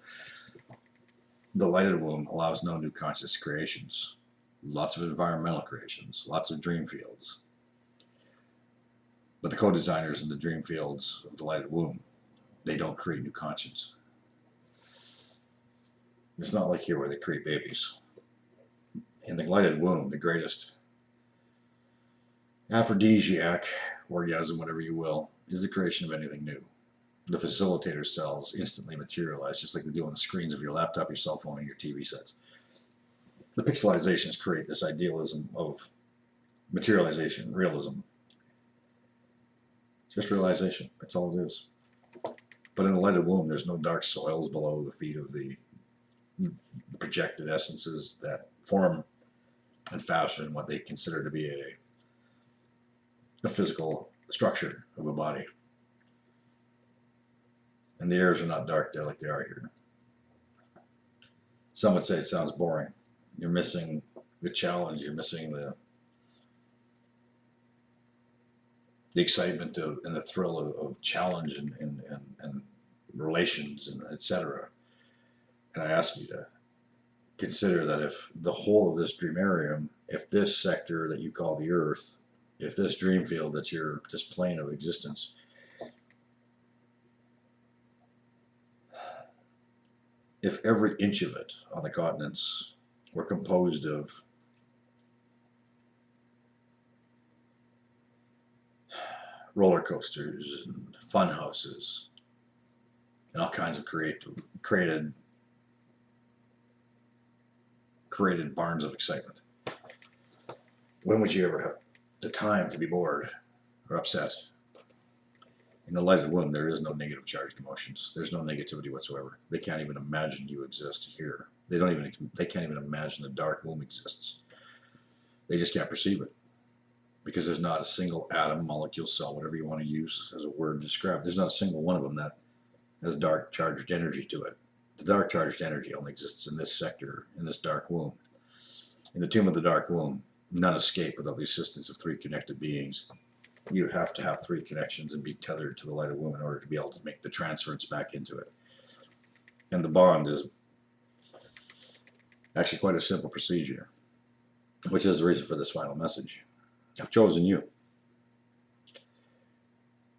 [SPEAKER 1] The lighted womb allows no new conscious creations. Lots of environmental creations, lots of dream fields. But the co-designers in the dream fields of the lighted womb, they don't create new conscience. It's not like here where they create babies. In the lighted womb, the greatest aphrodisiac, orgasm, whatever you will, is the creation of anything new. The facilitator cells instantly materialize, just like they do on the screens of your laptop, your cell phone, and your TV sets. The pixelizations create this idealism of materialization, realism. Just realization. That's all it is. But in the lighted womb, there's no dark soils below the feet of the projected essences that form and fashion what they consider to be a physical structure of a body. And the airs are not dark there like they are here. Some would say it sounds boring. You're missing the challenge. You're missing the excitement and the thrill of challenge and relations and etc. And I ask you to consider that if the whole of this Dreamarium, if this sector that you call the Earth, if this dream field that's this plane of existence, if every inch of it on the continents were composed of roller coasters and fun houses and all kinds of created barns of excitement, when would you ever have the time to be bored or upset? In the lighted womb, there is no negative charged emotions. There's no negativity whatsoever. They can't even imagine you exist here. They can't even imagine the dark womb exists. They just can't perceive it, because there's not a single atom, molecule, cell, whatever you want to use as a word to describe. There's not a single one of them that has dark charged energy to it. The dark charged energy only exists in this sector, in this dark womb. In the tomb of the dark womb, none escape without the assistance of three connected beings. You have to have three connections and be tethered to the lighted womb in order to be able to make the transference back into it. And the bond is actually quite a simple procedure, which is the reason for this final message. I've chosen you.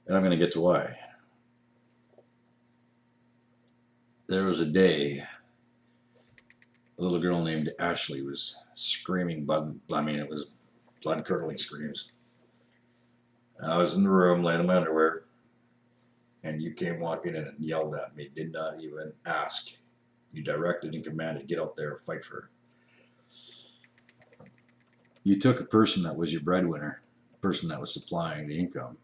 [SPEAKER 1] And I'm going to get to why. There was a day, a little girl named Ashley was screaming, it was blood-curdling screams. I was in the room laying in my underwear, and you came walking in and yelled at me, did not even ask. You directed and commanded, get out there and fight for her. You took a person that was your breadwinner, a person that was supplying the income.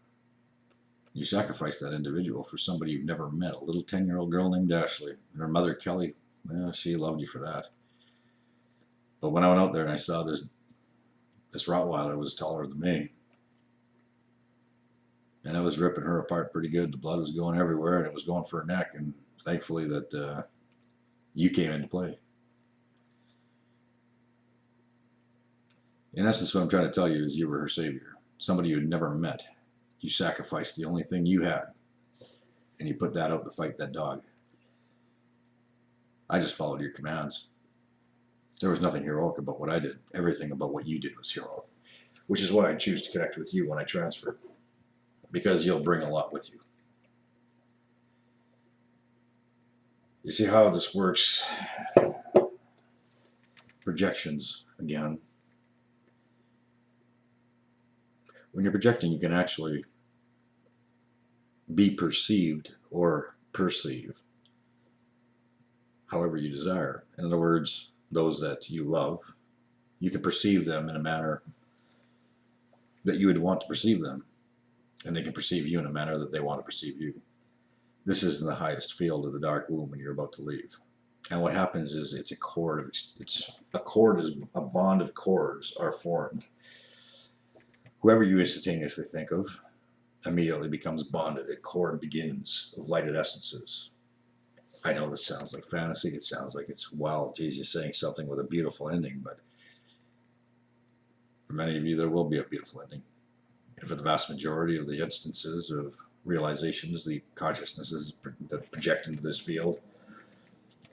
[SPEAKER 1] You sacrificed that individual for somebody you've never met, a little 10-year-old girl named Ashley. And her mother, Kelly, well, she loved you for that. But when I went out there and I saw this Rottweiler was taller than me, and it was ripping her apart pretty good. The blood was going everywhere, and it was going for her neck. And thankfully that you came into play. In essence, what I'm trying to tell you is you were her savior. Somebody you had never met. You sacrificed the only thing you had, and you put that out to fight that dog. I just followed your commands. There was nothing heroic about what I did. Everything about what you did was heroic. which is what I choose to connect with you when I transfer, because you'll bring a lot with you. You see how this works? Projections, again. When you're projecting, you can actually be perceived or perceive however you desire. In other words, those that you love, you can perceive them in a manner that you would want to perceive them, and they can perceive you in a manner that they want to perceive you. This is in the highest field of the dark womb when you're about to leave. And what happens is it's a cord. A bond of cords are formed. Whoever you instantaneously think of immediately becomes bonded. A cord begins of lighted essences. I know this sounds like fantasy. It sounds like it's, wow, geez, you're saying something with a beautiful ending, but for many of you, there will be a beautiful ending. And for the vast majority of the instances of realizations, the consciousnesses that project into this field,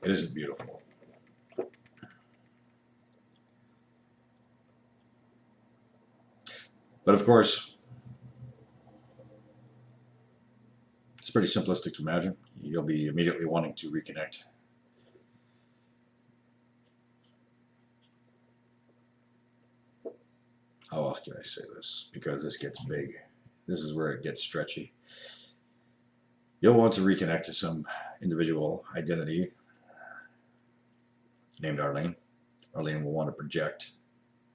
[SPEAKER 1] it isn't beautiful. But of course, it's pretty simplistic to imagine. You'll be immediately wanting to reconnect. How else can I say this? Because this gets big. This is where it gets stretchy. You'll want to reconnect to some individual identity named Arlene. Arlene will want to project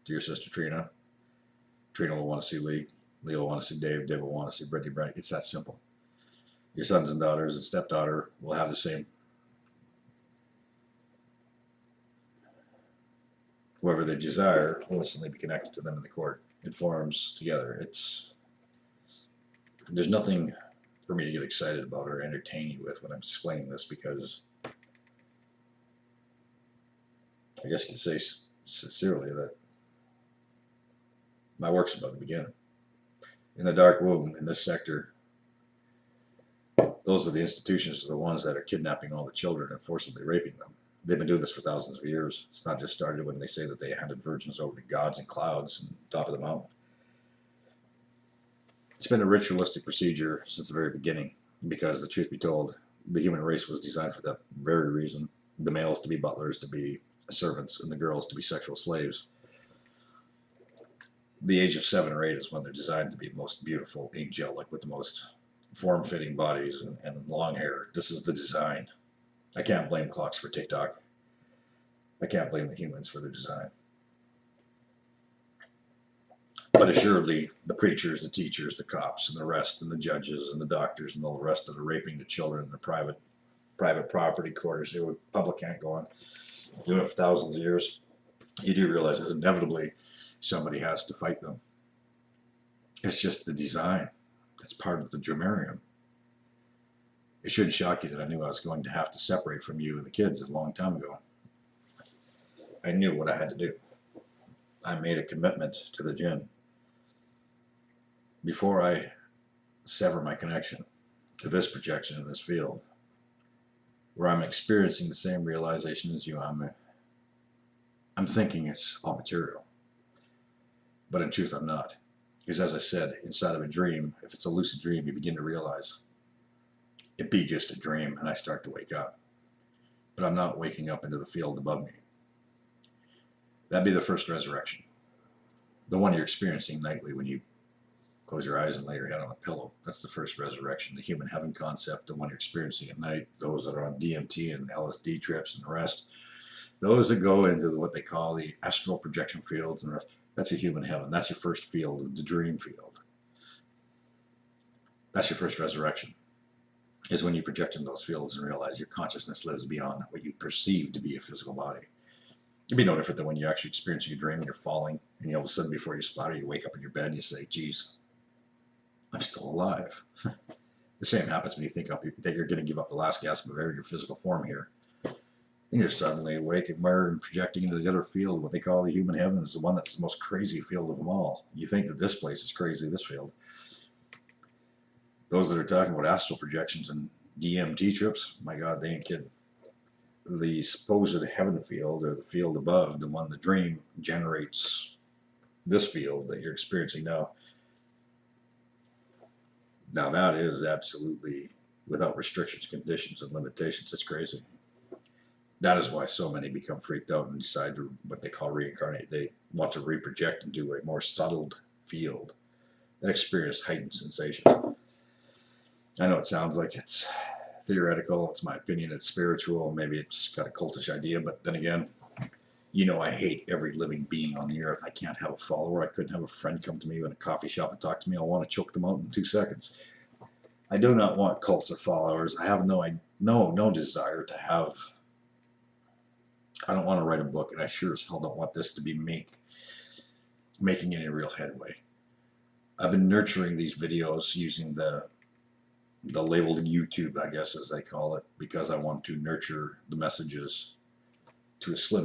[SPEAKER 1] to your sister Trina. Trina will want to see Lee. Lee will want to see Dave. Dave will want to see Brittany. It's that simple. Your sons and daughters and stepdaughter will have the same. Whoever they desire will instantly be connected to them in the court. It forms together. There's nothing for me to get excited about or entertain you with when I'm explaining this, because I guess you could say sincerely that my work's about to begin. In the dark womb, in this sector, those are the institutions, are the ones that are kidnapping all the children and forcibly raping them. They've been doing this for thousands of years. It's not just started when they say that they handed virgins over to gods and clouds on top of the mountain. It's been a ritualistic procedure since the very beginning, because the truth be told, the human race was designed for that very reason. The males to be butlers, to be servants, and the girls to be sexual slaves. The age of 7 or 8 is when they're designed to be most beautiful, angelic, with the most form-fitting bodies and long hair. This is the design. I can't blame clocks for TikTok. I can't blame the humans for their design. But assuredly, the preachers, the teachers, the cops, and the rest, and the judges, and the doctors, and all the rest that are raping the children in the private property quarters, the public can't go on doing it for thousands of years. You do realize that inevitably somebody has to fight them. It's just the design. It's part of the Dreamarium. It shouldn't shock you that I knew I was going to have to separate from you and the kids a long time ago. I knew what I had to do. I made a commitment to the jinn. Before I sever my connection to this projection in this field, where I'm experiencing the same realization as you, I'm thinking it's all material. But in truth, I'm not. Because as I said, inside of a dream, if it's a lucid dream, you begin to realize it be just a dream, and I start to wake up. But I'm not waking up into the field above me. That'd be the first resurrection. The one you're experiencing nightly when you close your eyes and lay your head on a pillow. That's the first resurrection, the human heaven concept, the one you're experiencing at night. Those that are on DMT and LSD trips and the rest. Those that go into what they call the astral projection fields and the rest. That's a human heaven. That's your first field, the dream field. That's your first resurrection, is when you project in those fields and realize your consciousness lives beyond what you perceive to be a physical body. It'd be no different than when you're actually experiencing a dream and you're falling, and all of a sudden before you splatter, you wake up in your bed and you say, geez, I'm still alive. The same happens when you think that you're going to give up the last gasp of air in your physical form here. And you're suddenly awake and projecting into the other field, what they call the human heaven, is the one that's the most crazy field of them all. You think that this place is crazy, this field. Those that are talking about astral projections and DMT trips, my God, they ain't kidding. The supposed heaven field, or the field above, the one the dream generates this field that you're experiencing now. Now that is absolutely without restrictions, conditions, and limitations. It's crazy. That is why so many become freaked out and decide to what they call reincarnate. They want to reproject into a more subtle field and experience heightened sensations. I know it sounds like it's theoretical. It's my opinion. It's spiritual. Maybe it's got a cultish idea. But then again, you know, I hate every living being on the earth. I can't have a follower. I couldn't have a friend come to me in a coffee shop and talk to me. I want to choke them out in 2 seconds. I do not want cults or followers. I have no desire to have. I don't want to write a book, and I sure as hell don't want this to be making any real headway. I've been nurturing these videos using the labeled YouTube, I guess as they call it, because I want to nurture the messages to a slim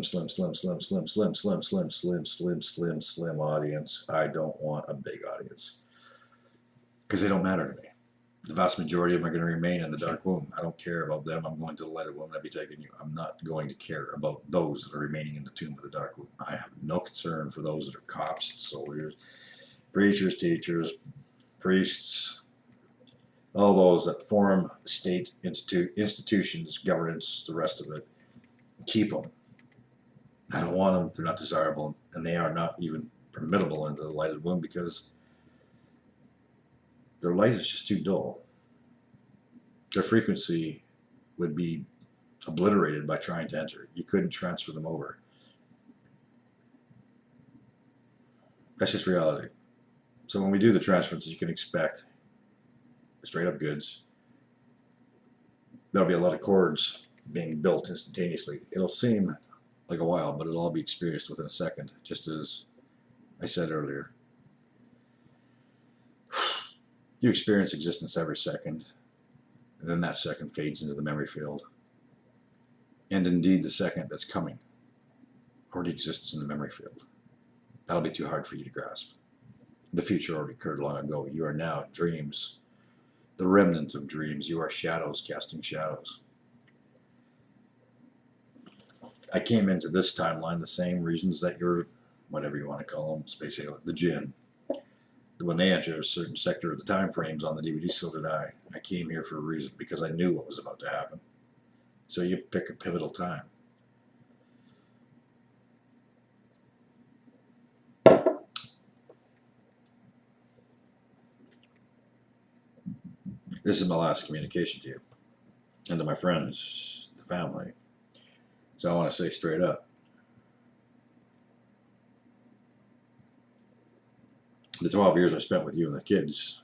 [SPEAKER 1] audience. I don't want a big audience because they don't matter to me. The vast majority of them are going to remain in the dark womb. I don't care about them. I'm going to the light of the womb. I'll be taking you. I'm not going to care about those that are remaining in the tomb of the dark womb. I have no concern for those that are cops, soldiers, preachers, teachers, priests, all those that form state institutions, governance, the rest of it. Keep them. I don't want them. They're not desirable, and they are not even permittable into the light of the womb because their light is just too dull. Their frequency would be obliterated by trying to enter. You couldn't transfer them over. That's just reality. So when we do the transferences, you can expect straight up goods. There'll be a lot of cords being built instantaneously. It'll seem like a while, but it'll all be experienced within a second, just as I said earlier. You experience existence every second, and then that second fades into the memory field. And indeed, the second that's coming already exists in the memory field. That'll be too hard for you to grasp. The future already occurred long ago. You are now dreams, the remnant of dreams. You are shadows casting shadows. I came into this timeline the same reasons that you're, whatever you want to call them, space alien, the jinn. When they enter a certain sector of the time frames on the DVD, so did I. I came here for a reason, because I knew what was about to happen. So you pick a pivotal time. This is my last communication to you, and to my friends, the family. So I want to say straight up, the 12 years I spent with you and the kids,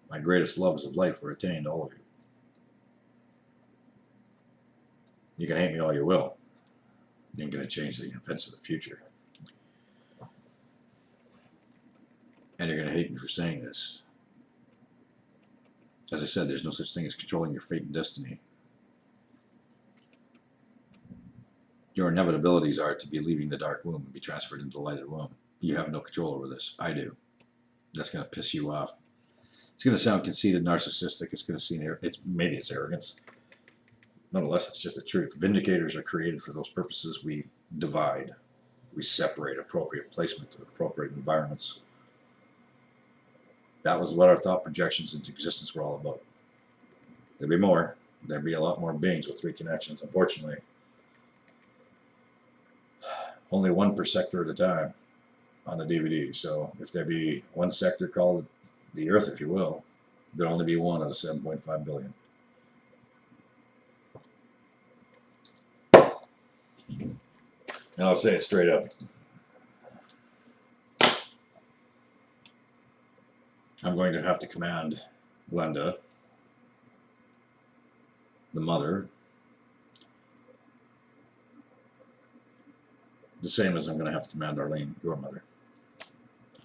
[SPEAKER 1] my greatest loves of life were attained, all of you. You can hate me all you will. You ain't going to change the events of the future. And you're going to hate me for saying this. As I said, there's no such thing as controlling your fate and destiny. Your inevitabilities are to be leaving the dark womb and be transferred into the light of the womb. You have no control over this. I do. That's going to piss you off. It's going to sound conceited, narcissistic. It's going to seem, maybe it's arrogance. Nonetheless, it's just the truth. Vindicators are created for those purposes. We divide. We separate appropriate placement to appropriate environments. That was what our thought projections into existence were all about. There'd be more. There'd be a lot more beings with 3 connections. Unfortunately, only 1 per sector at a time on the DVD. So if there be 1 sector called the Earth, if you will, there'll only be 1 out of 7.5 billion. And I'll say it straight up. I'm going to have to command Glenda, the mother, the same as I'm going to have to command Arlene, your mother.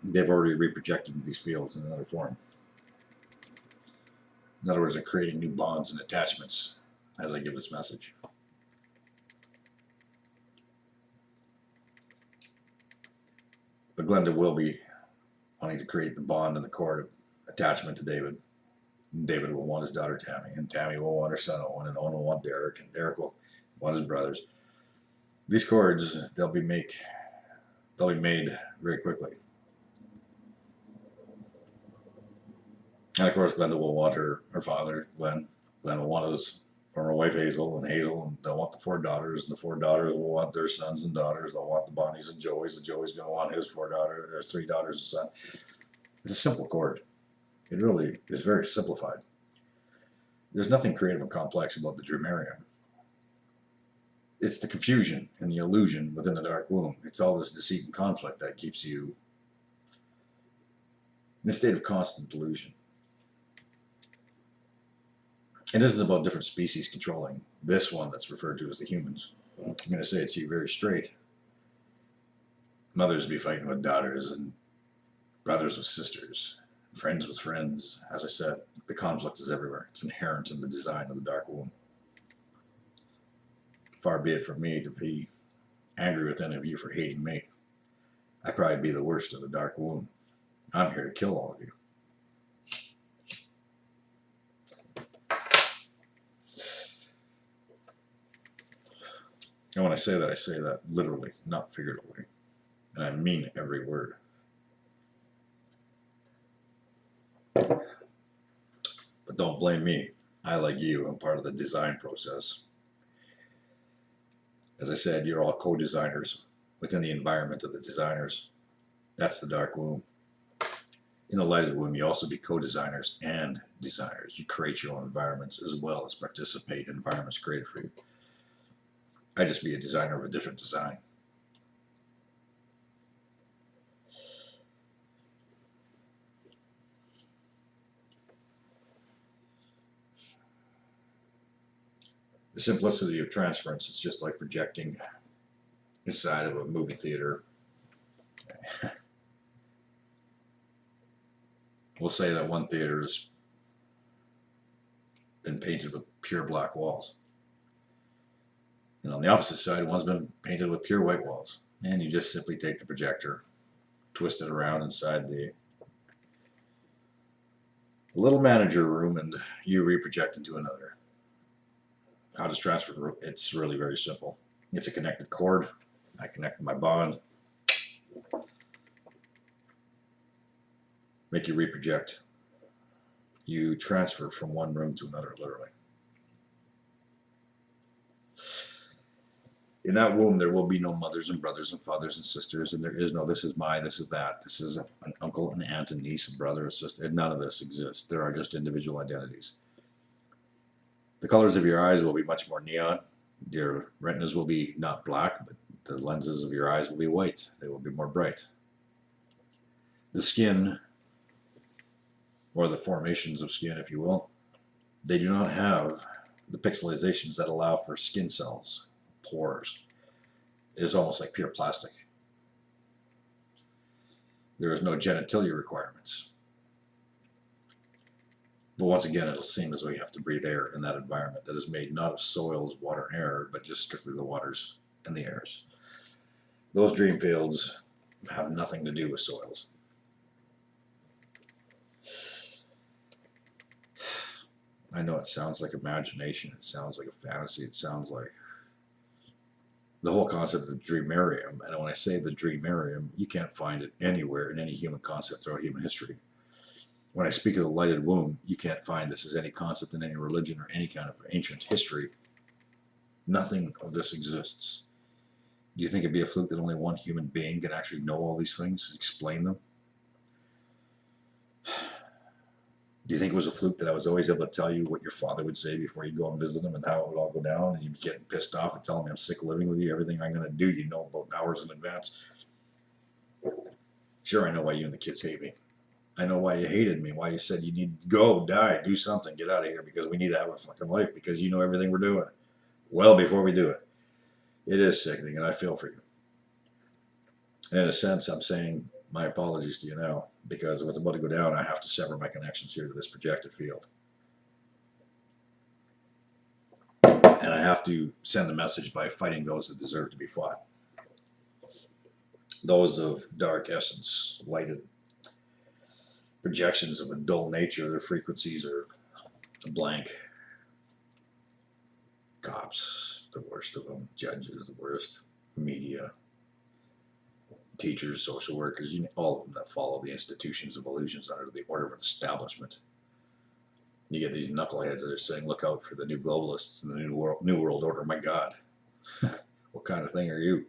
[SPEAKER 1] They've already reprojected into these fields in another form. In other words, they're creating new bonds and attachments as I give this message. But Glenda will be wanting to create the bond and the cord of attachment to David. And David will want his daughter Tammy, and Tammy will want her son Owen, and Owen will want Derek, and Derek will want his brothers. These cords, they'll be made very quickly. And of course, Glenda will want her father, Glenn. Glenn will want his former wife, Hazel, and they'll want the 4 daughters, and the 4 daughters will want their sons and daughters. They'll want the Bonnies and Joeys. The Joey's going to want his 4 daughters, there's 3 daughters and son. It's a simple chord. It really is very simplified. There's nothing creative and complex about the Dreamarium. It's the confusion and the illusion within the dark womb. It's all this deceit and conflict that keeps you in a state of constant delusion. It isn't about different species controlling this one that's referred to as the humans. I'm going to say it to you very straight. Mothers be fighting with daughters, and brothers with sisters, friends with friends. As I said, the conflict is everywhere. It's inherent in the design of the dark womb. Far be it from me to be angry with any of you for hating me. I'd probably be the worst of the dark womb. I'm here to kill all of you. And when I say that literally, not figuratively. And I mean every word. But don't blame me. I, like you, am part of the design process. As I said, you're all co-designers within the environment of the designers. That's the dark womb. In the lighted womb, you also be co-designers and designers. You create your own environments as well as participate in environments created for you. I just be a designer of a different design. The simplicity of transference is just like projecting inside of a movie theater. We'll say that one theater has been painted with pure black walls. And on the opposite side, one's been painted with pure white walls. And you just simply take the projector, twist it around inside the little manager room, and you reproject into another. How does transfer work? It's really very simple. It's a connected cord. I connect my bond, make you reproject. You transfer from one room to another, literally. In that womb, there will be no mothers and brothers and fathers and sisters, and there is no this is my, this is that, this is an uncle, an aunt, a niece, a brother, a sister, and none of this exists. There are just individual identities. The colors of your eyes will be much more neon. Your retinas will be not black, but the lenses of your eyes will be white. They will be more bright. The skin, or the formations of skin, if you will, they do not have the pixelizations that allow for skin cells, pores. It is almost like pure plastic. There is no genitalia requirements. But once again, it'll seem as though you have to breathe air in that environment that is made not of soils, water, and air, but just strictly the waters and the airs. Those dream fields have nothing to do with soils. I know it sounds like imagination, it sounds like a fantasy, it sounds like the whole concept of the Dreamarium. And when I say the Dreamarium, you can't find it anywhere in any human concept throughout human history. When I speak of the lighted womb, you can't find this as any concept in any religion or any kind of ancient history. Nothing of this exists. Do you think it'd be a fluke that only one human being can actually know all these things, explain them? Do you think it was a fluke that I was always able to tell you what your father would say before you go and visit him and how it would all go down, and you'd be getting pissed off and telling me I'm sick of living with you, everything I'm going to do you know about hours in advance? Sure, I know why you and the kids hate me. I know why you hated me, why you said you need to go, die, do something, get out of here because we need to have a fucking life because you know everything we're doing. Well, before we do it. It is sickening, and I feel for you. And in a sense, I'm saying my apologies to you now, because if it's about to go down, I have to sever my connections here to this projected field. And I have to send the message by fighting those that deserve to be fought. Those of dark essence, lighted projections of a dull nature, their frequencies are a blank. Cops, the worst of them. Judges, the worst. Media. Teachers, social workers, all of them that follow the institutions of illusions under the order of an establishment. You get these knuckleheads that are saying, look out for the new globalists and the new world order. My God, what kind of thing are you?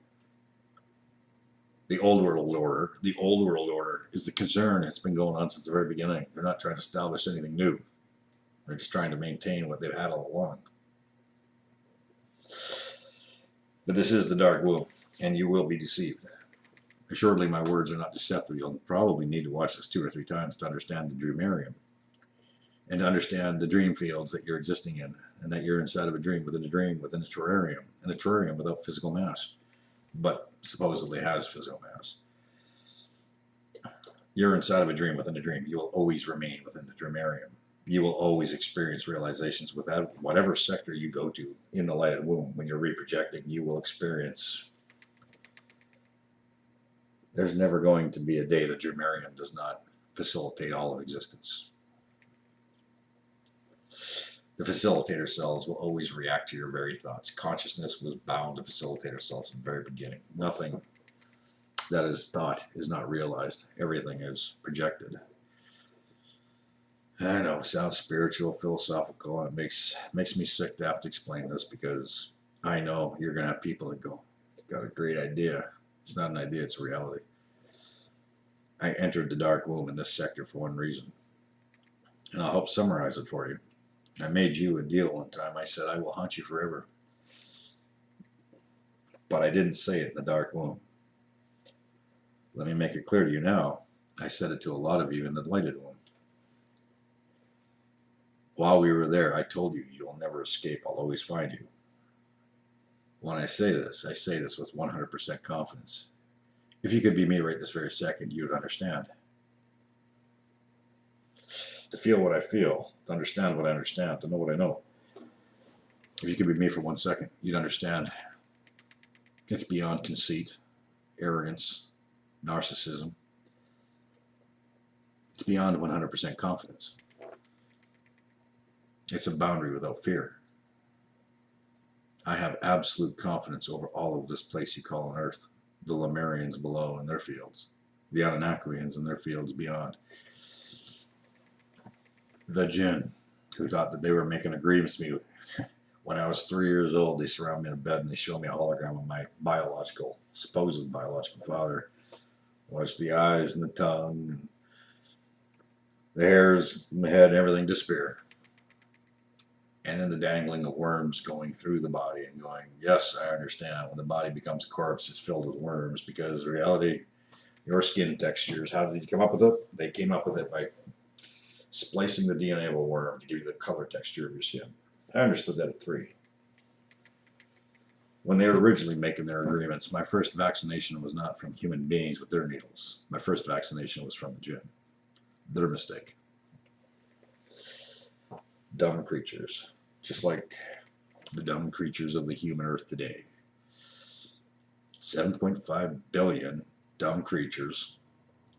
[SPEAKER 1] The old world order is the concern. It's been going on since the very beginning. They're not trying to establish anything new. They're just trying to maintain what they've had all along. But this is the dark womb, and you will be deceived. Assuredly, my words are not deceptive. You'll probably need to watch this 2 or 3 times to understand the Dreamarium, and to understand the dream fields that you're existing in, and that you're inside of a dream within a terrarium, and a terrarium without physical mass, but supposedly has physical mass. You're inside of a dream within a dream. You will always remain within the Dreamarium. You will always experience realizations without whatever sector you go to in the lighted womb. When you're reprojecting, you will experience. There's never going to be a day that Dreamarium does not facilitate all of existence. The facilitator cells will always react to your very thoughts. Consciousness was bound to facilitator cells from the very beginning. Nothing that is thought is not realized. Everything is projected. I know, it sounds spiritual, philosophical, and it makes me sick to have to explain this, because I know you're going to have people that go, got a great idea. It's not an idea, it's a reality. I entered the dark womb in this sector for one reason, and I'll help summarize it for you. I made you a deal one time. I said, I will haunt you forever. But I didn't say it in the dark womb. Let me make it clear to you now. I said it to a lot of you in the lighted womb. While we were there, I told you, you'll never escape. I'll always find you. When I say this with 100% confidence. If you could be me right this very second, you would understand. To feel what I feel, to understand what I understand, to know what I know. If you could be me for 1 second, you'd understand. It's beyond conceit, arrogance, narcissism. It's beyond 100% confidence. It's a boundary without fear. I have absolute confidence over all of this place you call an earth. The Lemurians below in their fields. The Anunnakians in their fields beyond. The Jinn, who thought that they were making agreements with me. When I was 3 years old, they surrounded me in a bed and they showed me a hologram of my supposed biological father. Watched the eyes and the tongue, and the hairs in the head, and everything disappear. And then the dangling of worms going through the body and going, yes, I understand. When the body becomes a corpse, it's filled with worms, because in reality, your skin textures, how did you come up with it? They came up with it by splicing the DNA of a worm to give you the color texture of your skin. I understood that at 3. When they were originally making their agreements, my first vaccination was not from human beings with their needles. My first vaccination was from the Jinn. Their mistake. Dumb creatures. Just like the dumb creatures of the human earth today. 7.5 billion dumb creatures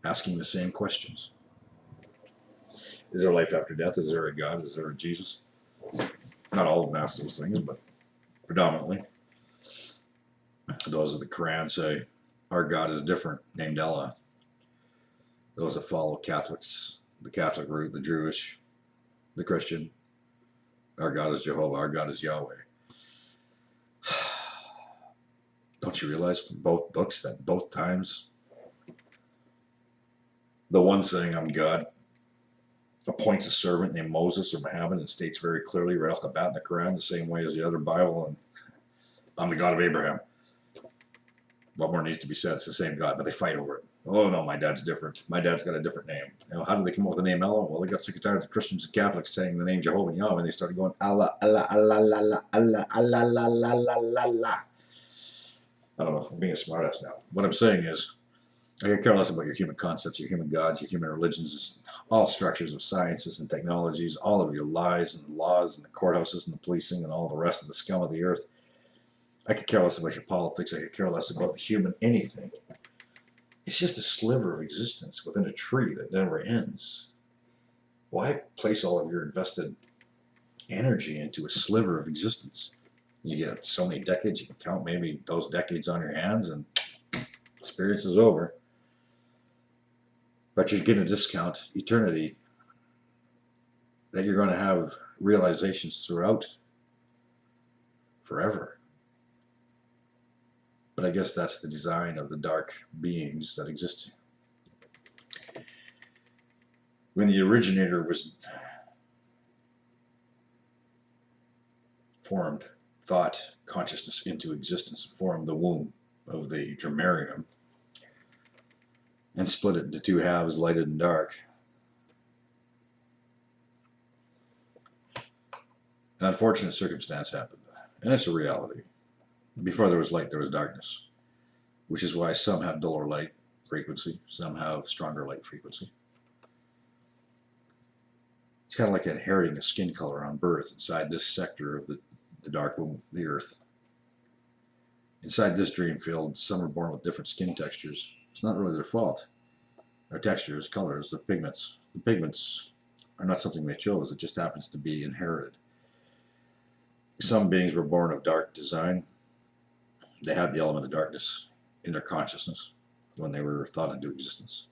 [SPEAKER 1] asking the same questions. Is there life after death? Is there a God? Is there a Jesus? Not all of them ask those things, but predominantly. Those of the Quran say, our God is different, named Allah. Those that follow Catholics, the Catholic route, the Jewish, the Christian, our God is Jehovah, our God is Yahweh. Don't you realize from both books that both times, the one saying I'm God appoints a servant named Moses or Muhammad and states very clearly right off the bat in the Quran, the same way as the other Bible, and I'm the God of Abraham. What more needs to be said? It's the same God, but they fight over it. Oh no, my dad's different. My dad's got a different name. You know, how did they come up with the name Allah? Well, they got sick and tired of the Christians and Catholics saying the name Jehovah and Yahweh, and they started going Allah, Allah, Allah, Allah, Allah, Allah, Allah, Allah, Allah, Allah. I don't know, I'm being a smartass now. What I'm saying is, I could care less about your human concepts, your human gods, your human religions, all structures of sciences and technologies, all of your lies and laws and the courthouses and the policing and all the rest of the scum of the earth. I could care less about your politics. I could care less about the human anything. It's just a sliver of existence within a tree that never ends. Why place all of your invested energy into a sliver of existence? You get so many decades, you can count maybe those decades on your hands and experience is over. But you're getting a discount eternity that you're going to have realizations throughout forever. But I guess that's the design of the dark beings that exist. When the originator was formed, thought consciousness into existence, formed the womb of the Dreamarium and split it into two halves, lighted and dark. An unfortunate circumstance happened, and it's a reality. Before there was light, there was darkness, which is why some have duller light frequency, some have stronger light frequency. It's kind of like inheriting a skin color on birth inside this sector of the dark womb of the earth. Inside this dream field, some are born with different skin textures. It's not really their fault. Their textures, colors, their pigments. The pigments are not something they chose, it just happens to be inherited. Some beings were born of dark design. They had the element of darkness in their consciousness when they were thought into existence.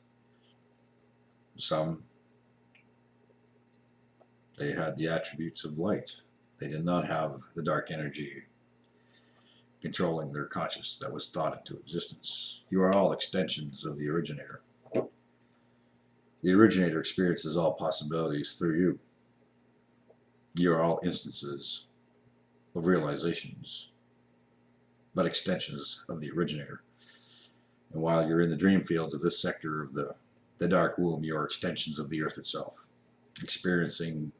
[SPEAKER 1] Some, they had the attributes of light. They did not have the dark energy controlling their conscious that was thought into existence. You are all extensions of the originator. The originator experiences all possibilities through you. You are all instances of realizations, but extensions of the originator. And while you're in the dream fields of this sector of the dark womb, you are extensions of the earth itself, experiencing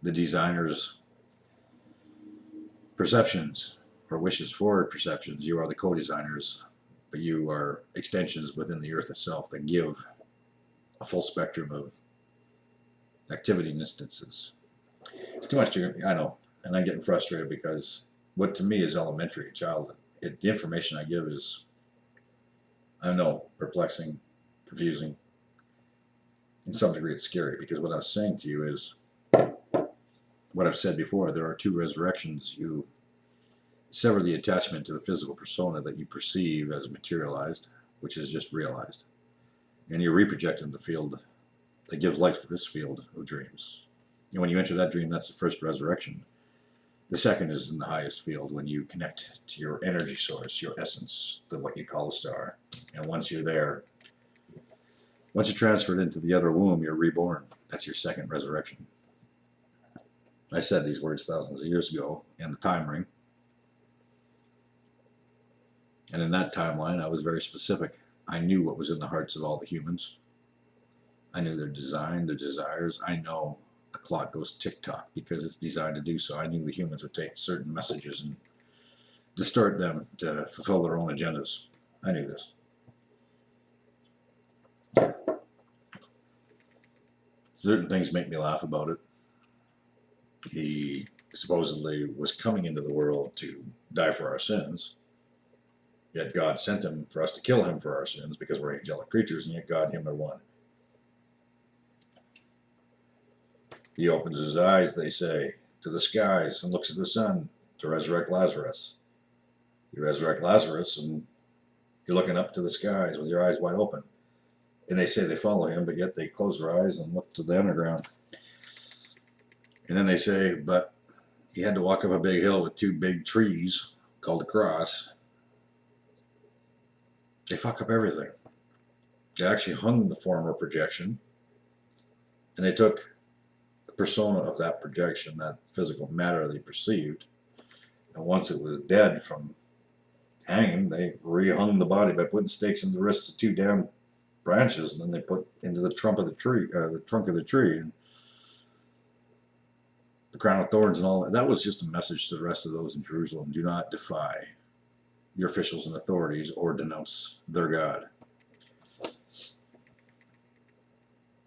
[SPEAKER 1] the designer's perceptions or wishes for perceptions. You are the co-designers, but you are extensions within the earth itself that give a full spectrum of activity and instances. It's too much to, I know, and I'm getting frustrated because what to me is elementary childhood. The information I give is, I know, perplexing, confusing. In some degree it's scary, because what I was saying to you is what I've said before. There are two resurrections. You sever the attachment to the physical persona that you perceive as materialized, which is just realized, and you're reprojecting the field that gives life to this field of dreams. And when you enter that dream, that's the first resurrection. The second is in the highest field, when you connect to your energy source, your essence, what you call a star. And once you're there, once you're transferred into the other womb, you're reborn. That's your second resurrection. I said these words thousands of years ago in the time ring. And in that timeline, I was very specific. I knew what was in the hearts of all the humans. I knew their design, their desires. I know a clock goes tick-tock because it's designed to do so. I knew the humans would take certain messages and distort them to fulfill their own agendas. I knew this. Certain things make me laugh about it. He supposedly was coming into the world to die for our sins, yet God sent him for us to kill him for our sins because we're angelic creatures, and yet God and him are one. He opens his eyes, they say, to the skies and looks at the sun to resurrect Lazarus. You resurrect Lazarus and you're looking up to the skies with your eyes wide open. And they say they follow him, but yet they close their eyes and look to the underground. And then they say, but he had to walk up a big hill with two big trees called a cross. They fuck up everything. They actually hung the former projection, and they took the persona of that projection, that physical matter they perceived, and once it was dead from hanging, they rehung the body by putting stakes in the wrists of two damn branches, and then they put into the trunk of the tree, and the crown of thorns and all that. That was just a message to the rest of those in Jerusalem. Do not defy your officials and authorities or denounce their God.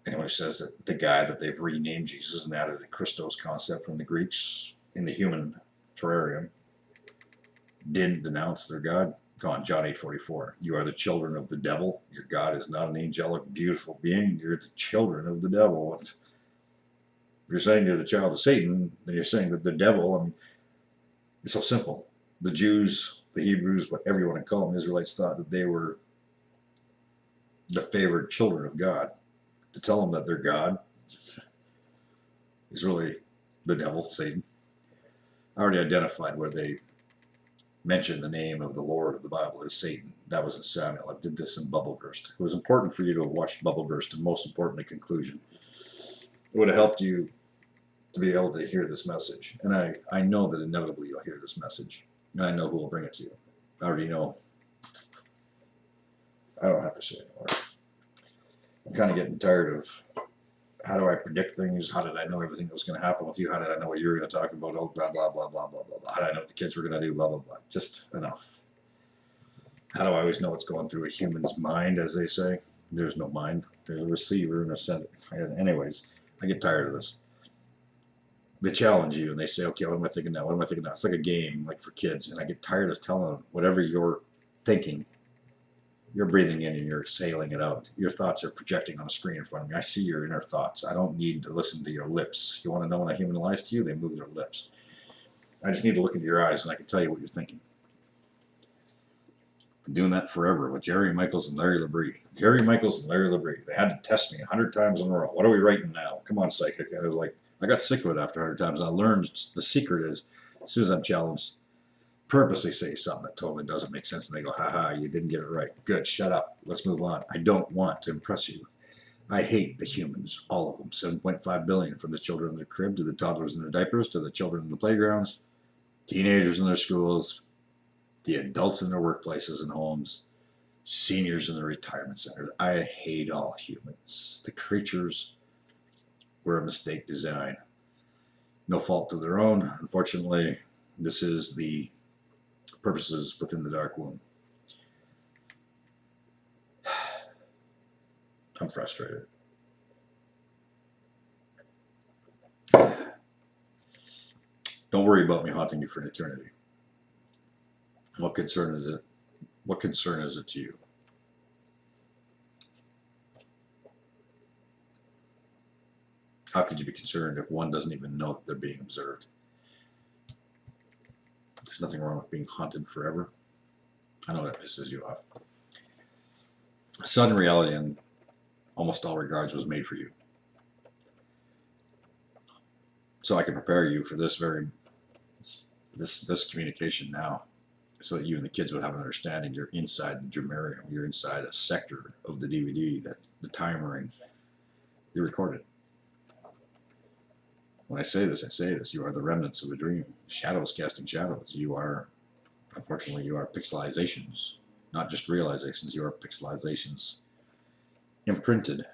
[SPEAKER 1] Anyone who says that the guy that they've renamed Jesus and added a Christos concept from the Greeks in the human terrarium didn't denounce their God. Come on, John 8:44. You are the children of the devil. Your God is not an angelic, beautiful being. You're the children of the devil. If you're saying you're the child of Satan, then you're saying that the devil, I mean, it's so simple. The Jews, the Hebrews, whatever you want to call them, Israelites, thought that they were the favored children of God. To tell them that they're God is really the devil, Satan. I already identified where they mention the name of the Lord of the Bible is Satan. That was in Samuel. I did this in Bubble Burst. It was important for you to have watched Bubble Burst, and most importantly, conclusion. It would have helped you to be able to hear this message. And I know that inevitably you'll hear this message. And I know who will bring it to you. I already know. I don't have to say anymore. I'm kind of getting tired of how do I predict things? How did I know everything that was going to happen with you? How did I know what you were going to talk about? Oh, blah, blah, blah, blah, blah, blah, blah. How did I know what the kids were going to do? Blah, blah, blah. Just enough. How do I always know what's going through a human's mind, as they say? There's no mind. There's a receiver and a sender. Anyways, I get tired of this. They challenge you and they say, okay, what am I thinking now? What am I thinking now? It's like a game, like for kids. And I get tired of telling them whatever you're thinking, you're breathing in and you're exhaling it out. Your thoughts are projecting on a screen in front of me. I see your inner thoughts. I don't need to listen to your lips. You want to know when a human lies to you? They move their lips. I just need to look into your eyes and I can tell you what you're thinking. Been doing that forever with Jerry Michaels and Larry LeBrie. Jerry Michaels and Larry LeBrie. They had to test me 100 times in a row. What are we writing now? Come on, psychic. I was like, I got sick of it after 100 times. I learned the secret is, as soon as I'm challenged, purposely say something that totally doesn't make sense, and they go, haha, you didn't get it right. Good, shut up. Let's move on. I don't want to impress you. I hate the humans, all of them. 7.5 billion, from the children in their crib to the toddlers in their diapers to the children in the playgrounds, teenagers in their schools, the adults in their workplaces and homes, seniors in their retirement centers. I hate all humans. The creatures were a mistake design. No fault of their own. Unfortunately, this is the purposes within the dark womb. I'm frustrated. Don't worry about me haunting you for an eternity. What concern is it? What concern is it to you? How could you be concerned if one doesn't even know that they're being observed? There's nothing wrong with being haunted forever. I know that pisses you off. A sudden reality in almost all regards was made for you. So I can prepare you for this communication now, so that you and the kids would have an understanding. You're inside the Dreamarium. You're inside a sector of the DVD that the time ring. You're recorded. When I say this, you are the remnants of a dream. Shadows casting shadows. You are, unfortunately, you are pixelizations. Not just realizations, you are pixelizations. Imprinted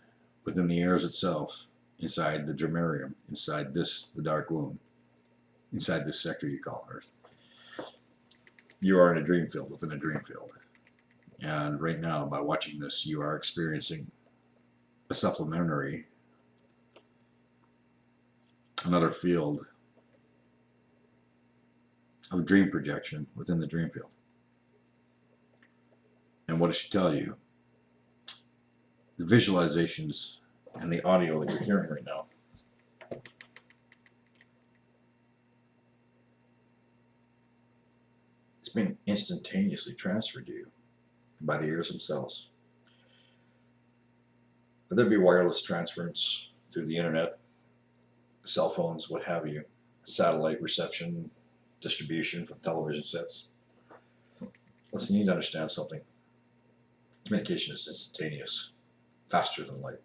[SPEAKER 1] within the airs itself, inside the Dreamarium, inside this, the dark womb, inside this sector you call Earth. You are in a dream field within a dream field. And right now, by watching this, you are experiencing a supplementary, another field of dream projection within the dream field. And what does she tell you? The visualizations and the audio that you're hearing right now, it's been instantaneously transferred to you by the ears themselves. But there'd be wireless transference through the internet, cell phones, what have you, satellite reception, distribution from television sets. Listen, you need to understand something. Communication is instantaneous, faster than light.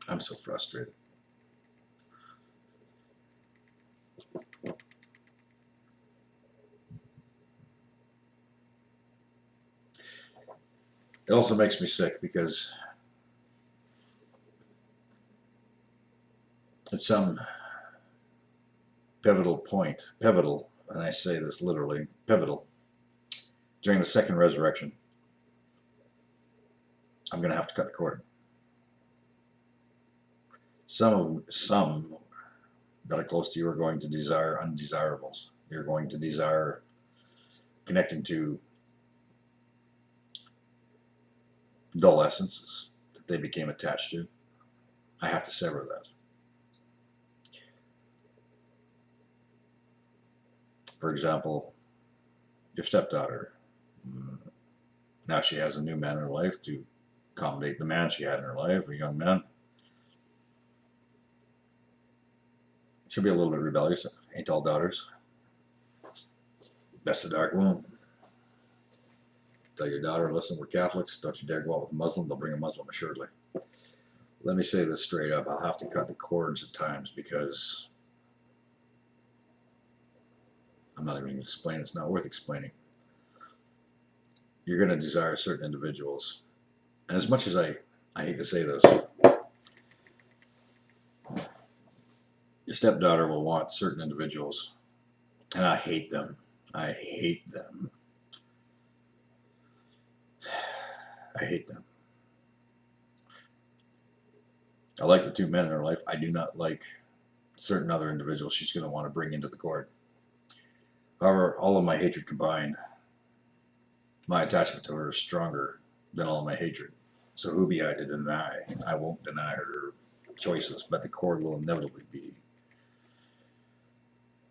[SPEAKER 1] I'm so frustrated. It also makes me sick because at some pivotal point, pivotal, and I say this literally, pivotal, during the second resurrection, I'm going to have to cut the cord. Some that are close to you are going to desire undesirables. You're going to desire connecting to dull essences that they became attached to. I have to sever that. For example, your stepdaughter. Now she has a new man in her life to accommodate the man she had in her life, a young man. She'll be a little bit rebellious. Ain't all daughters. That's the dark womb. Tell your daughter, listen, we're Catholics. Don't you dare go out with a Muslim. They'll bring a Muslim assuredly. Let me say this straight up. I'll have to cut the cords at times because I'm not even going to explain. It's not worth explaining. You're going to desire certain individuals. And as much as I hate to say this, your stepdaughter will want certain individuals. And I hate them. I hate them. I hate them. I like the two men in her life. I do not like certain other individuals she's going to want to bring into the court. However, all of my hatred combined, my attachment to her is stronger than all of my hatred. So who be I to deny? I won't deny her choices, but the court will inevitably be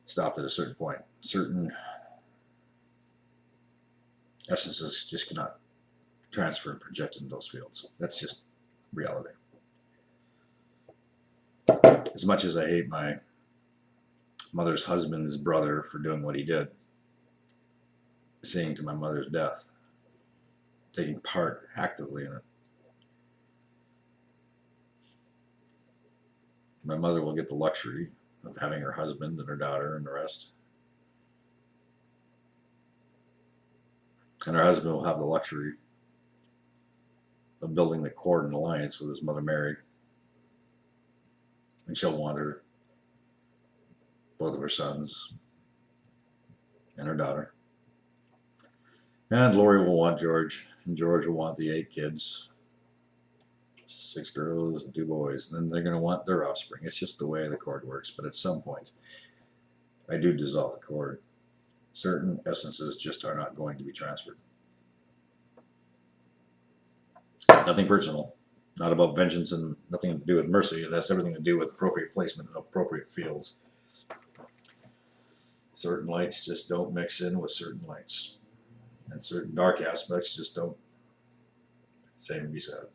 [SPEAKER 1] stopped at a certain point. Certain essences just cannot transfer and project into those fields. That's just reality. As much as I hate my mother's husband's brother for doing what he did, seeing to my mother's death, taking part actively in it, my mother will get the luxury of having her husband and her daughter and the rest. And her husband will have the luxury of building the cord and alliance with his mother Mary. And she'll want her, both of her sons and her daughter. And Lori will want George, and George will want the 8 kids, 6 girls and 2 boys. And then they're going to want their offspring. It's just the way the cord works. But at some point, I do dissolve the cord. Certain essences just are not going to be transferred. Nothing personal. Not about vengeance and nothing to do with mercy. It has everything to do with appropriate placement in appropriate fields. Certain lights just don't mix in with certain lights. And certain dark aspects just don't. Same can be said.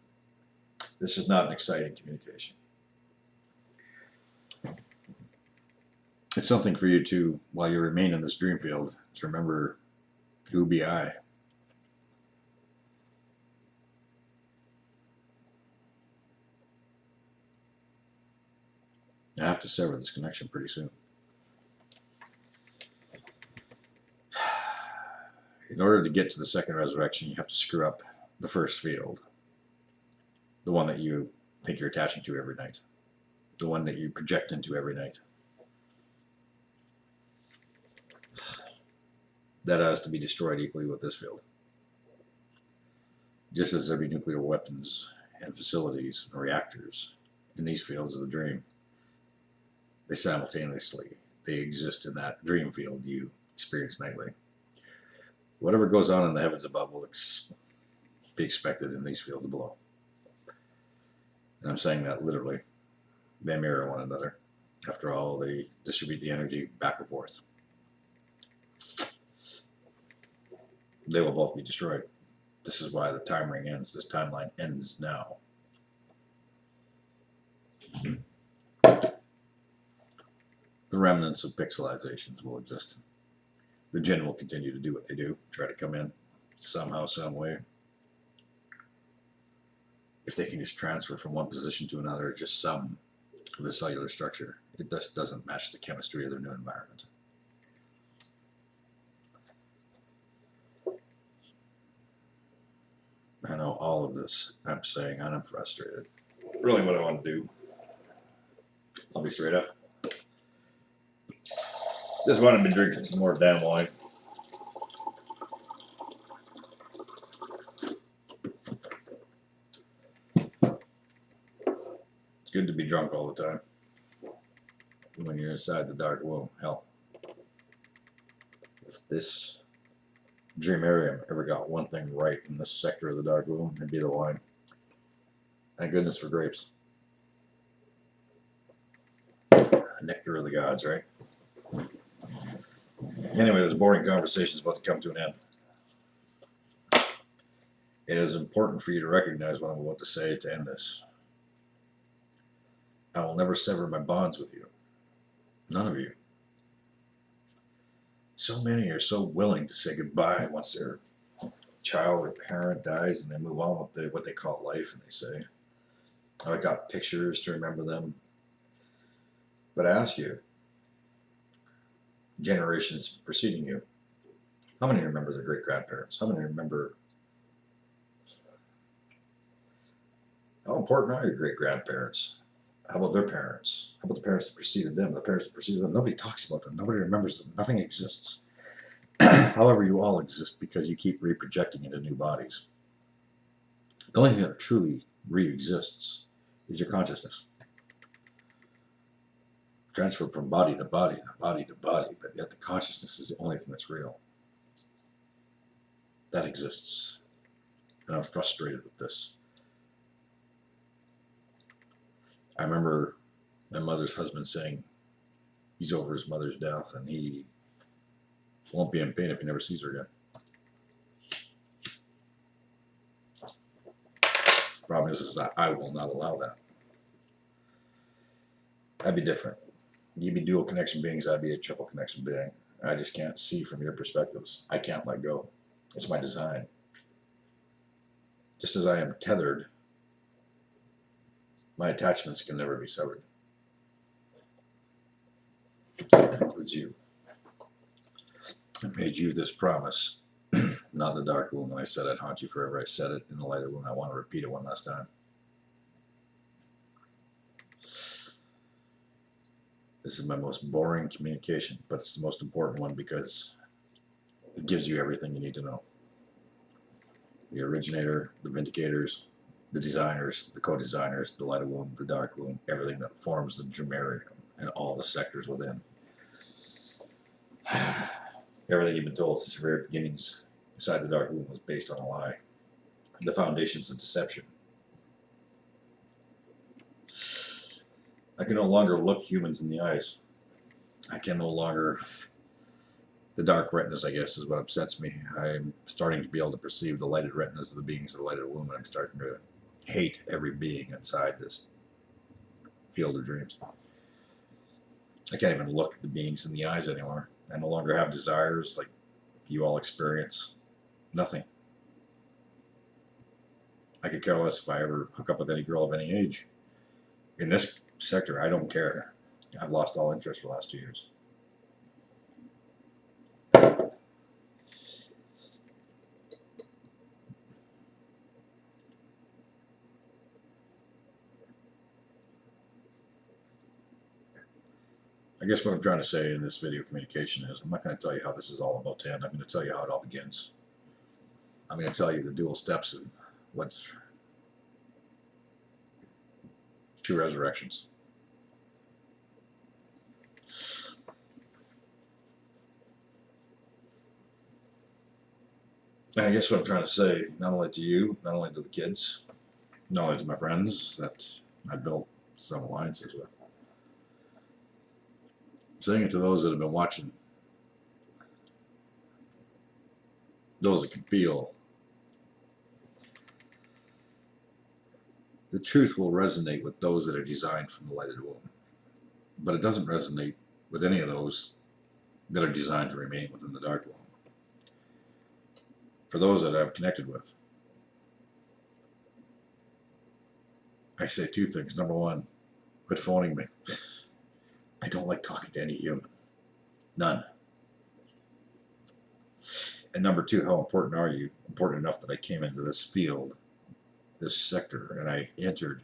[SPEAKER 1] This is not an exciting communication. It's something for you to, while you remain in this dream field, to remember who be I. I have to sever this connection pretty soon. In order to get to the second resurrection, you have to screw up the first field. The one that you think you're attaching to every night. The one that you project into every night. That has to be destroyed equally with this field. Just as there be nuclear weapons and facilities and reactors in these fields of the dream, they simultaneously, they exist in that dream field you experience nightly. Whatever goes on in the heavens above will be expected in these fields below. And I'm saying that literally. They mirror one another. After all, they distribute the energy back and forth. They will both be destroyed. This is why the time ring ends. This timeline ends now. The remnants of pixelizations will exist. The Jinn will continue to do what they do, try to come in somehow, some way. If they can just transfer from one position to another, just some of the cellular structure, it just doesn't match the chemistry of their new environment. I know all of this I'm saying, and I'm frustrated. Really what I want to do, I'll be straight up. Just want to be drinking some more damn wine. It's good to be drunk all the time. When you're inside the dark womb, hell. If this Dreamarium ever got one thing right in this sector of the dark womb, it'd be the wine. Thank goodness for grapes. Nectar of the gods, right? Anyway, this boring conversation is about to come to an end. It is important for you to recognize what I'm about to say to end this. I will never sever my bonds with you. None of you. So many are so willing to say goodbye once their child or parent dies, and they move on with what they call life, and they say, oh, I got pictures to remember them. But I ask you, generations preceding you, how many remember their great-grandparents? How many remember, how important are your great-grandparents? How about their parents? How about the parents that preceded them? The parents that preceded them? Nobody talks about them. Nobody remembers them. Nothing exists. However, you all exist because you keep reprojecting into new bodies. The only thing that truly re-exists is your consciousness. Transferred from body to body, body to body, but yet the consciousness is the only thing that's real. That exists. And I'm frustrated with this. I remember my mother's husband saying he's over his mother's death and he won't be in pain if he never sees her again. Problem is that I will not allow that. I'd be different. You'd be dual connection beings, I'd be a triple connection being. I just can't see from your perspectives. I can't let go. It's my design. Just as I am tethered, my attachments can never be severed. That includes you. I made you this promise, not the dark womb. When I said I'd haunt you forever, I said it in the lighter womb. I want to repeat it one last time. This is my most boring communication, but it's the most important one because it gives you everything you need to know. The originator, the vindicators, the designers, the co-designers, the lighter womb, the dark womb, everything that forms the Dreamarium and all the sectors within. Everything you've been told since your very beginnings inside the dark womb was based on a lie. The foundations of deception. I can no longer look humans in the eyes. I can no longer... The dark retinas, I guess, is what upsets me. I'm starting to be able to perceive the lighted retinas of the beings of the lighted womb, and I'm starting to hate every being inside this field of dreams. I can't even look at the beings in the eyes anymore. I no longer have desires like you all experience. Nothing. I could care less if I ever hook up with any girl of any age. In this sector, I don't care. I've lost all interest for the last 2 years. I guess what I'm trying to say in this video communication is I'm not going to tell you how this is all about to end. I'm going to tell you how it all begins. I'm going to tell you the dual steps of what's two resurrections. And I guess what I'm trying to say, not only to you, not only to the kids, not only to my friends that I built some alliances with, I'm saying it to those that have been watching, those that can feel. The truth will resonate with those that are designed from the lighted womb, but it doesn't resonate with any of those that are designed to remain within the dark womb. For those that I've connected with, I say two things. Number one, quit phoning me. I don't like talking to any human. None. And number two, how important are you? Important enough that I came into this field, this sector, and I entered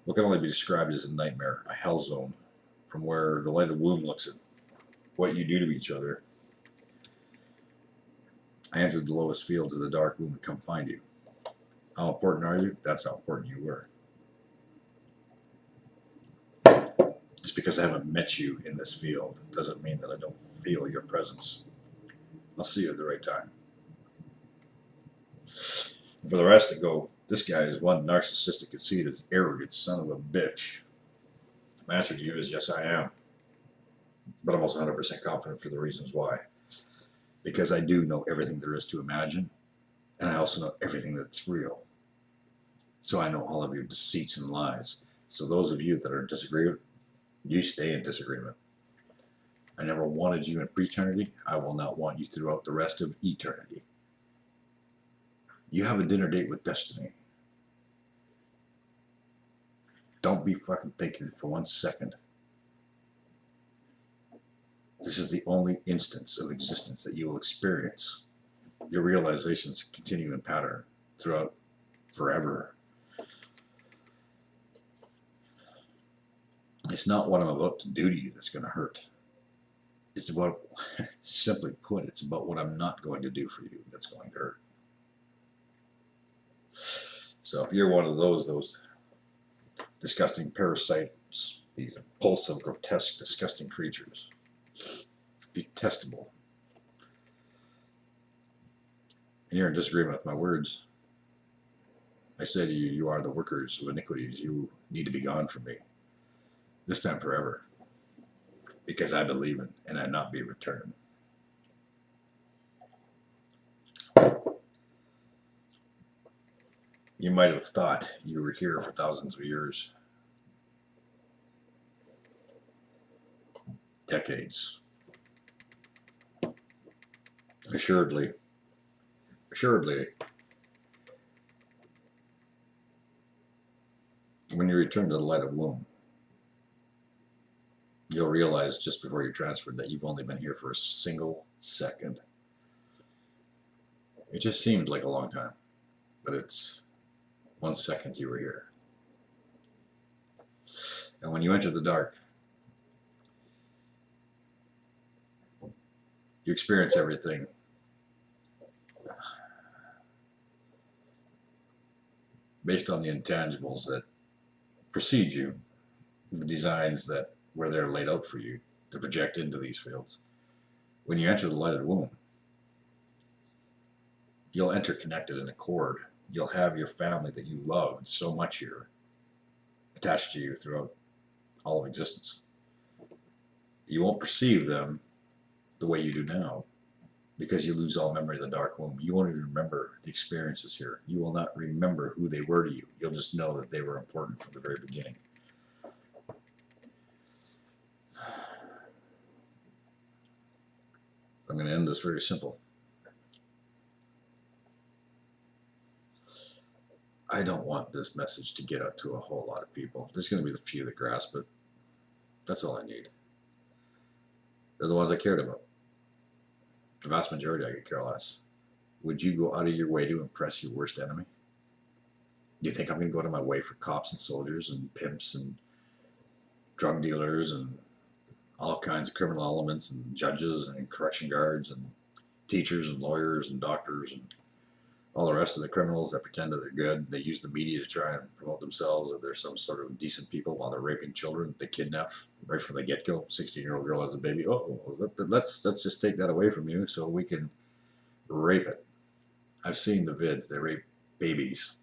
[SPEAKER 1] what can only be described as a nightmare, a hell zone, from where the lighted womb looks at what you do to each other. I entered the lowest fields of the dark womb to come find you. How important are you? That's how important you were. Just because I haven't met you in this field doesn't mean that I don't feel your presence. I'll see you at the right time. And for the rest to go, this guy is one narcissistic, conceited, arrogant son of a bitch. My answer to you is yes, I am. But I'm also 100% confident for the reasons why. Because I do know everything there is to imagine, and I also know everything that's real. So I know all of your deceits and lies. So those of you that are in disagreement, you stay in disagreement. I never wanted you in eternity. I will not want you throughout the rest of eternity. You have a dinner date with destiny. Don't be fucking thinking for 1 second. This is the only instance of existence that you will experience. Your realizations continue in pattern throughout forever. It's not what I'm about to do to you that's going to hurt. It's about, simply put, it's about what I'm not going to do for you that's going to hurt. So if you're one of those disgusting parasites, these repulsive, grotesque, disgusting creatures, detestable, and you're in disagreement with my words, I say to you, you are the workers of iniquities. You need to be gone from me. This time forever. Because I believe in and I not be returned. You might have thought you were here for thousands of years. Decades. Assuredly, when you return to the light of womb, you'll realize just before you're transferred that you've only been here for a single second. It just seemed like a long time, but it's 1 second you were here. And when you enter the dark, you experience everything based on the intangibles that precede you, the designs that were there laid out for you to project into these fields. When you enter the light of the womb, you'll enter connected in accord. You'll have your family that you loved so much here attached to you throughout all of existence. You won't perceive them the way you do now because you lose all memory of the dark womb. You won't even remember the experiences here. You will not remember who they were to you. You'll just know that they were important from the very beginning. I'm going to end this very simple. I don't want this message to get out to a whole lot of people. There's going to be the few that grasp it. That's all I need. They're the ones I cared about. The vast majority I could care less. Would you go out of your way to impress your worst enemy? Do you think I'm going to go out of my way for cops and soldiers and pimps and drug dealers and all kinds of criminal elements and judges and correction guards and teachers and lawyers and doctors and all the rest of the criminals that pretend that they're good? They use the media to try and promote themselves that they're some sort of decent people while they're raping children. They kidnap right from the get-go. 16-year-old girl has a baby. Oh, let's just take that away from you so we can rape it. I've seen the vids. They rape babies.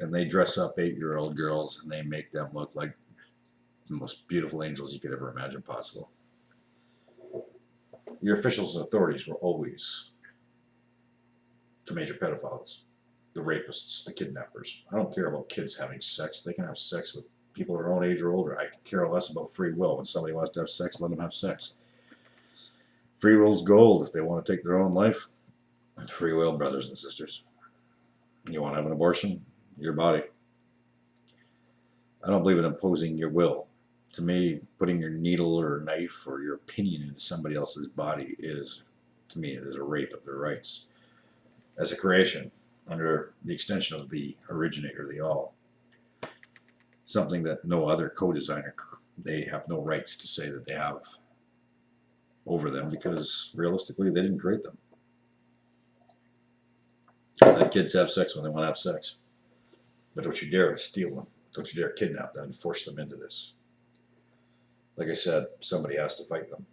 [SPEAKER 1] And they dress up 8-year-old girls and they make them look like the most beautiful angels you could ever imagine possible. Your officials and authorities were always the major pedophiles, the rapists, the kidnappers. I don't care about kids having sex. They can have sex with people their own age or older. I could care less about free will. When somebody wants to have sex, let them have sex. Free will's gold if they want to take their own life. Free will, brothers and sisters. You want to have an abortion? Your body. I don't believe in imposing your will. To me, putting your needle or knife or your opinion into somebody else's body is, to me, it is a rape of their rights. As a creation, under the extension of the originator, the all. Something that no other co-designer, they have no rights to say that they have over them because realistically they didn't create them. Let kids have sex when they want to have sex. But don't you dare steal them. Don't you dare kidnap them and force them into this. Like I said, somebody has to fight them.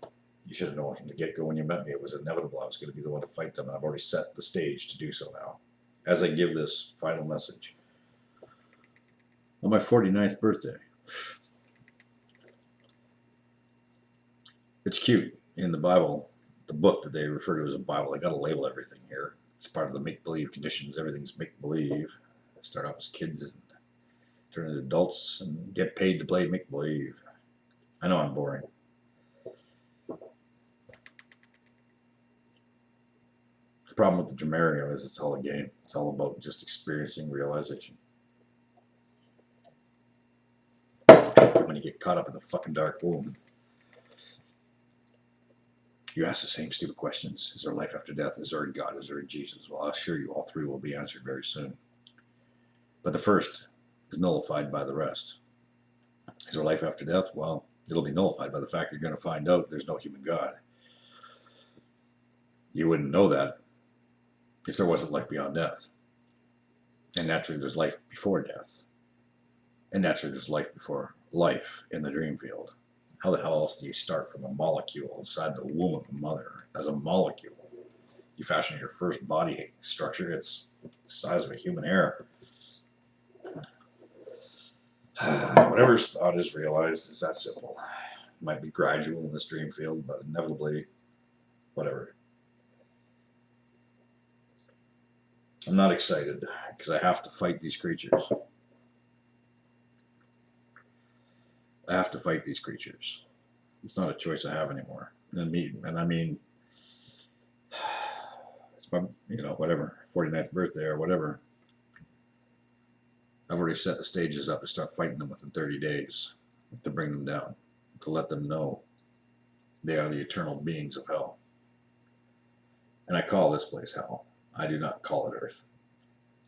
[SPEAKER 1] You should have known from the get-go when you met me. It was inevitable I was going to be the one to fight them, and I've already set the stage to do so now. As I give this final message. On my 49th birthday. It's cute. In the Bible, the book that they refer to as a Bible, I got to label everything here. It's part of the make-believe conditions. Everything's make-believe. Start off as kids and turn into adults and get paid to play make-believe. I know I'm boring. The problem with the Dreamarium is it's all a game. It's all about just experiencing realization. When you get caught up in the fucking dark womb, you ask the same stupid questions. Is there life after death? Is there a God? Is there a Jesus? Well, I'll assure you all three will be answered very soon. But the first is nullified by the rest. Is there life after death? Well, it'll be nullified by the fact you're going to find out there's no human God. You wouldn't know that if there wasn't life beyond death. And naturally there's life before death. And naturally there's life before life in the dream field. How the hell else do you start from a molecule inside the womb of a mother as a molecule? You fashion your first body structure, it's the size of a human hair. Whatever's thought is realized is that simple. It might be gradual in this dream field, but inevitably, whatever. I'm not excited because I have to fight these creatures. I have to fight these creatures. It's not a choice I have anymore. And I mean, it's my, whatever, 49th birthday or whatever. I've already set the stages up to start fighting them within 30 days to bring them down, to let them know they are the eternal beings of hell. And I call this place hell. I do not call it earth.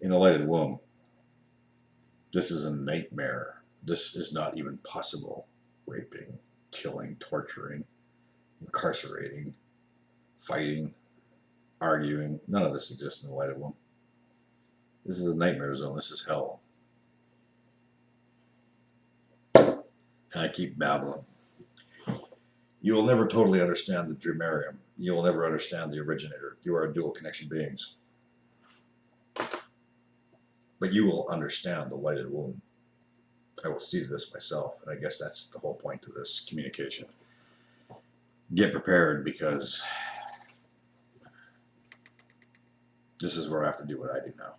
[SPEAKER 1] In the lighted womb, this is a nightmare. This is not even possible. Raping, killing, torturing, incarcerating, fighting, arguing. None of this exists in the lighted womb. This is a nightmare zone. This is hell. And I keep babbling. You will never totally understand the Dreamarium. You will never understand the originator. You are dual connection beings. But you will understand the lighted womb. I will see this myself, and I guess that's the whole point of this communication. Get prepared, because this is where I have to do what I do now.